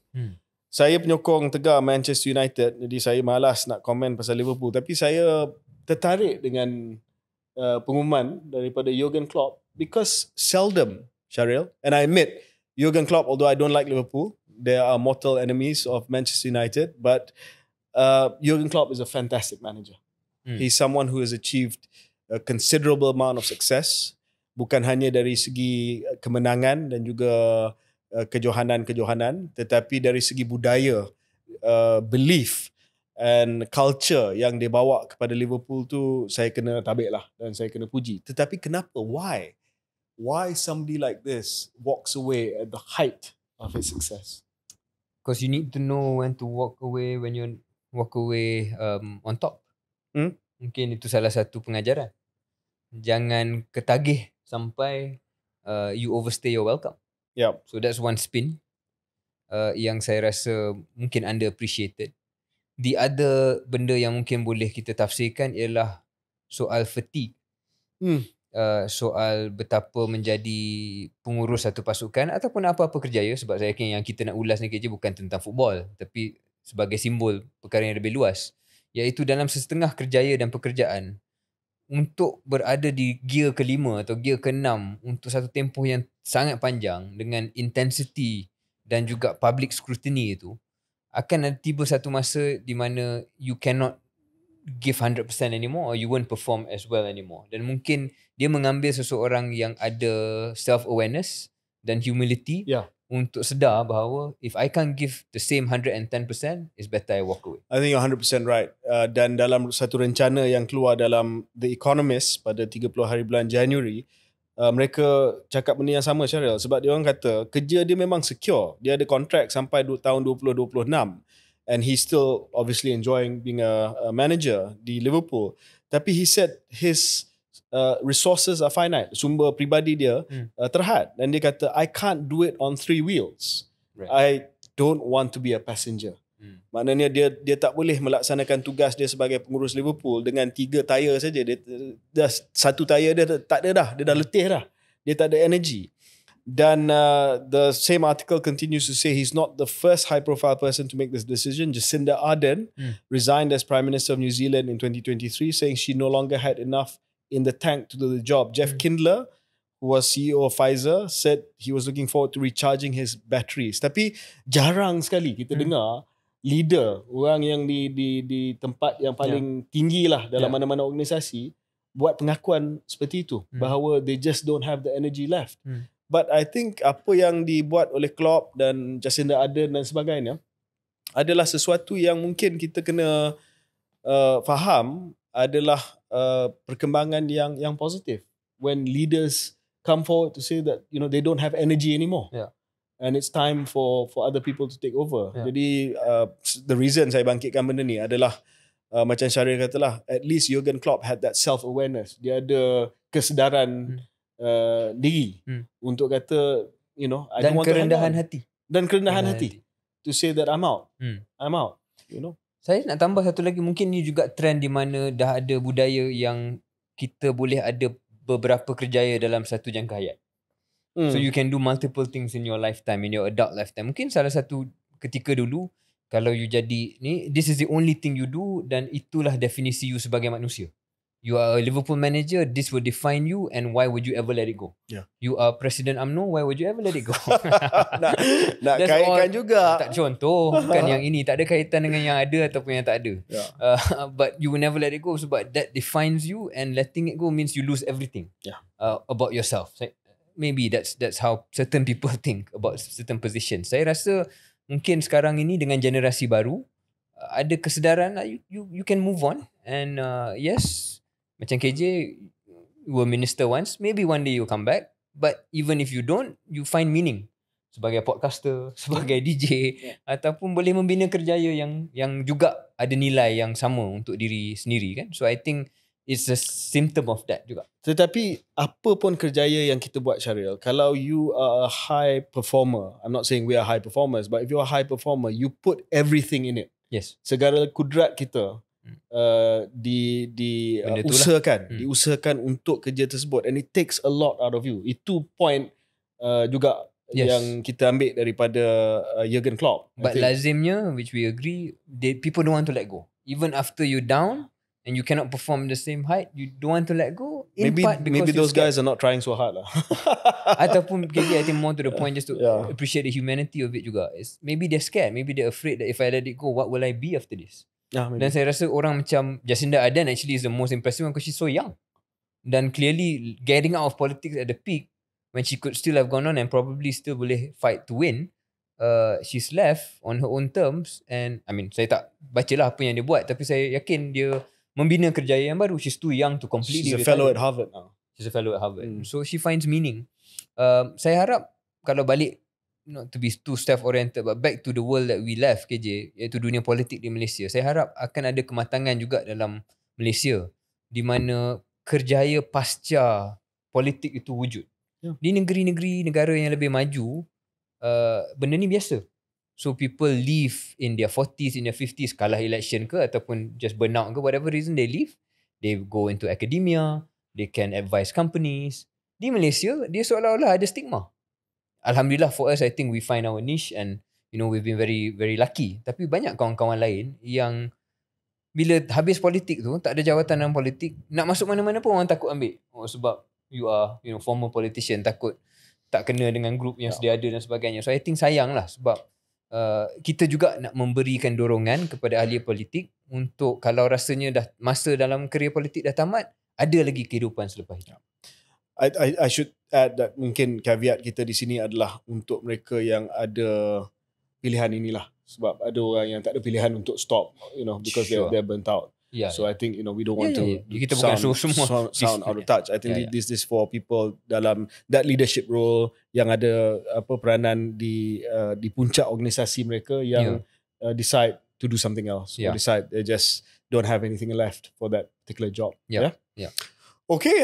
B: Saya penyokong tegar Manchester United, jadi saya malas nak komen pasal Liverpool, tapi saya tertarik dengan pengumuman daripada Jurgen Klopp because seldom, Syaril, and I admit Jurgen Klopp, although I don't like Liverpool, they are mortal enemies of Manchester United, but Jurgen Klopp is a fantastic manager. He's someone who has achieved a considerable amount of success, bukan hanya dari segi kemenangan dan juga kejohanan-kejohanan, tetapi dari segi budaya, belief and culture yang dia bawa kepada Liverpool tu, saya kena tabik lah dan saya kena puji. Tetapi kenapa? Why somebody like this walks away at the height of his success?
A: Because you need to know when to walk away, when you walk away on top. Mungkin itu salah satu pengajaran. Jangan ketagih sampai you overstay your welcome. So that's one spin yang saya rasa mungkin underappreciated. The other benda yang mungkin boleh kita tafsirkan ialah soal fatigue. Soal betapa menjadi pengurus satu pasukan ataupun apa-apa kerjaya, sebab saya yakin yang kita nak ulas ni kerja bukan tentang football, tapi sebagai simbol perkara yang lebih luas, iaitu dalam setengah kerjaya dan pekerjaan, untuk berada di gear kelima atau gear keenam untuk satu tempoh yang sangat panjang dengan intensity dan juga public scrutiny itu, akan tiba satu masa di mana you cannot give 100% anymore or you won't perform as well anymore. Dan mungkin dia mengambil seseorang yang ada self-awareness dan humility untuk sedar bahawa if I can't give the same 110%, it's better I walk away.
B: I think you're 100% right. Dan dalam satu rencana yang keluar dalam The Economist pada 30 hari bulan Januari, mereka cakap benda yang sama, Syaril, sebab dia orang kata kerja dia memang secure. Dia ada kontrak sampai tahun 2026 and he's still obviously enjoying being a manager di Liverpool. Tapi he said his resources are finite. Sumber pribadi dia terhad, dan dia kata I can't do it on 3 wheels. I don't want to be a passenger. Maknanya dia tak boleh melaksanakan tugas dia sebagai pengurus Liverpool dengan 3 tayar saja. Dia dah satu tayar dia tak ada dah, dia dah letih dah. Dia tak ada energy. Dan the same article continues to say he's not the first high profile person to make this decision. Jacinda Ardern resigned as Prime Minister of New Zealand in 2023, saying she no longer had enough in the tank to do the job. Jeff Kindler, who was CEO of Pfizer, said he was looking forward to recharging his batteries. Tapi jarang sekali kita dengar leader, orang yang di tempat yang paling tinggi lah dalam mana-mana organisasi buat pengakuan seperti itu, bahawa they just don't have the energy left. But I think apa yang dibuat oleh Klopp dan Jacinda Ardern dan sebagainya adalah sesuatu yang mungkin kita kena faham adalah perkembangan yang positif. When leaders come forward to say that they don't have energy anymore, and it's time for other people to take over. Jadi the reason saya bangkitkan benda ni adalah macam Syahrir katalah, at least Jurgen Klopp had that self-awareness. Dia ada kesedaran diri untuk kata, I
A: dan
B: don't want to
A: kerendahan hati.
B: Dan kerendahan hati to say that I'm out. I'm out.
A: Saya nak tambah satu lagi, mungkin ni juga trend di mana dah ada budaya yang kita boleh ada beberapa kerjaya dalam satu jangka hayat. So you can do multiple things in your lifetime, in your adult lifetime. Mungkin salah satu ketika dulu, kalau you jadi ni, this is the only thing you do, dan itulah definisi you sebagai manusia. You are a Liverpool manager, this will define you, and why would you ever let it go? You are President UMNO, why would you ever let it go?
B: nak kaitkan juga.
A: Tak contoh, bukan yang ini, tak ada kaitan dengan yang ada ataupun yang tak ada. But you will never let it go, sebab that defines you, and letting it go means you lose everything about yourself. Maybe that's how certain people think about certain positions. Saya rasa mungkin sekarang ini dengan generasi baru, ada kesedaran you can move on, and yes, macam KJ, you were minister once, maybe one day you come back, but even if you don't, you find meaning sebagai podcaster, sebagai DJ, ataupun boleh membina kerjaya yang juga ada nilai yang sama untuk diri sendiri kan. So I think it's a symptom of that juga.
B: Tetapi apa pun kerjaya yang kita buat, Syaril, kalau you are a high performer, I'm not saying we are high performers, but if you are a high performer, you put everything in it.
A: Yes.
B: Segala kudrat kita diusahakan untuk kerja tersebut, and it takes a lot out of you. Itu point juga yang kita ambil daripada Jurgen Klopp.
A: But lazimnya, which we agree, people don't want to let go. Even after you down and you cannot perform the same height, you don't want to let go.
B: Maybe those guys are not trying so hard lah.
A: Ataupun I think more to the point, just to appreciate the humanity of it juga. Maybe they're scared. Maybe they're afraid that if I let it go, what will I be after this? Dan saya rasa orang macam Jacinda Ardern actually is the most impressive one, because she's so young. Dan clearly getting out of politics at the peak, when she could still have gone on and probably still boleh fight to win, she's left on her own terms. And I mean, saya tak bacalah apa yang dia buat, tapi saya yakin dia membina kerjaya yang baru. She's too young to completely
B: retire. She's a fellow at Harvard now.
A: She's a fellow at Harvard. So she finds meaning. Saya harap kalau balik, not to be too staff-oriented, but back to the world that we left, KJ, iaitu dunia politik di Malaysia, saya harap akan ada kematangan juga dalam Malaysia, di mana kerjaya pasca politik itu wujud. Di negeri-negeri, negara yang lebih maju, benda ni biasa. So people leave in their 40s, in their 50s, kalah election ke, ataupun just burn out ke, whatever reason they leave, they go into academia, they can advise companies. Di Malaysia, dia seolah-olah ada stigma. Alhamdulillah for us, I think we find our niche, and we've been very very lucky. Tapi banyak kawan-kawan lain yang bila habis politik tu, tak ada jawatan dalam politik, nak masuk mana-mana pun orang takut ambil. Sebab you are former politician, takut tak kena dengan grup yang sedia ada dan sebagainya. So I think sayang lah, sebab kita juga nak memberikan dorongan kepada ahli politik untuk kalau rasanya dah masa dalam kerjaya politik dah tamat, ada lagi kehidupan selepas itu.
B: I should add that mungkin caveat kita di sini adalah untuk mereka yang ada pilihan inilah, sebab ada orang yang tak ada pilihan untuk stop, because they're burnt out. So I think we don't want to
A: kita
B: sound out of touch. I think this is for people dalam that leadership role yang ada peranan di puncak organisasi mereka yang decide to do something else, or decide they just don't have anything left for that particular job. Okay,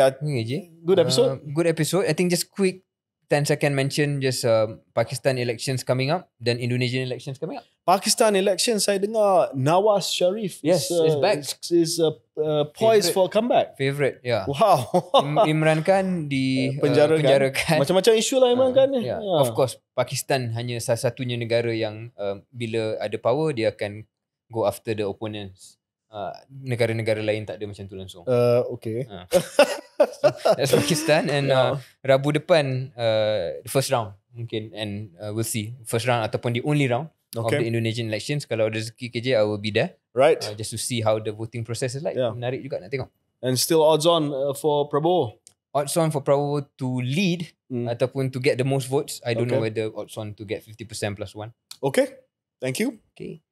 B: good episode.
A: Good episode. I think just quick 10-second mention, just Pakistan elections coming up, then Indonesian elections coming up.
B: Pakistan elections, saya dengar Nawaz Sharif
A: is back.
B: Is poised for a comeback.
A: Favorite,
B: Wow.
A: Imran Khan di
B: penjarakan. Macam-macam isu lah Imran Khan ni.
A: Of course, Pakistan hanya salah satunya negara yang bila ada power, dia akan go after the opponents. negara-negara lain tak ada macam tu langsung.
B: Okay.
A: So, that's Pakistan and Rabu depan the first round mungkin, and we'll see first round ataupun the only round of the Indonesian elections. Kalau ada rezeki KJ, I will be there.
B: Right.
A: Just to see how the voting process is like. Menarik juga nak tengok.
B: And still odds on for Prabowo.
A: Odds on for Prabowo to lead ataupun to get the most votes. I don't know whether odds on to get 50% plus 1.
B: Okay. Thank you.
A: Okay.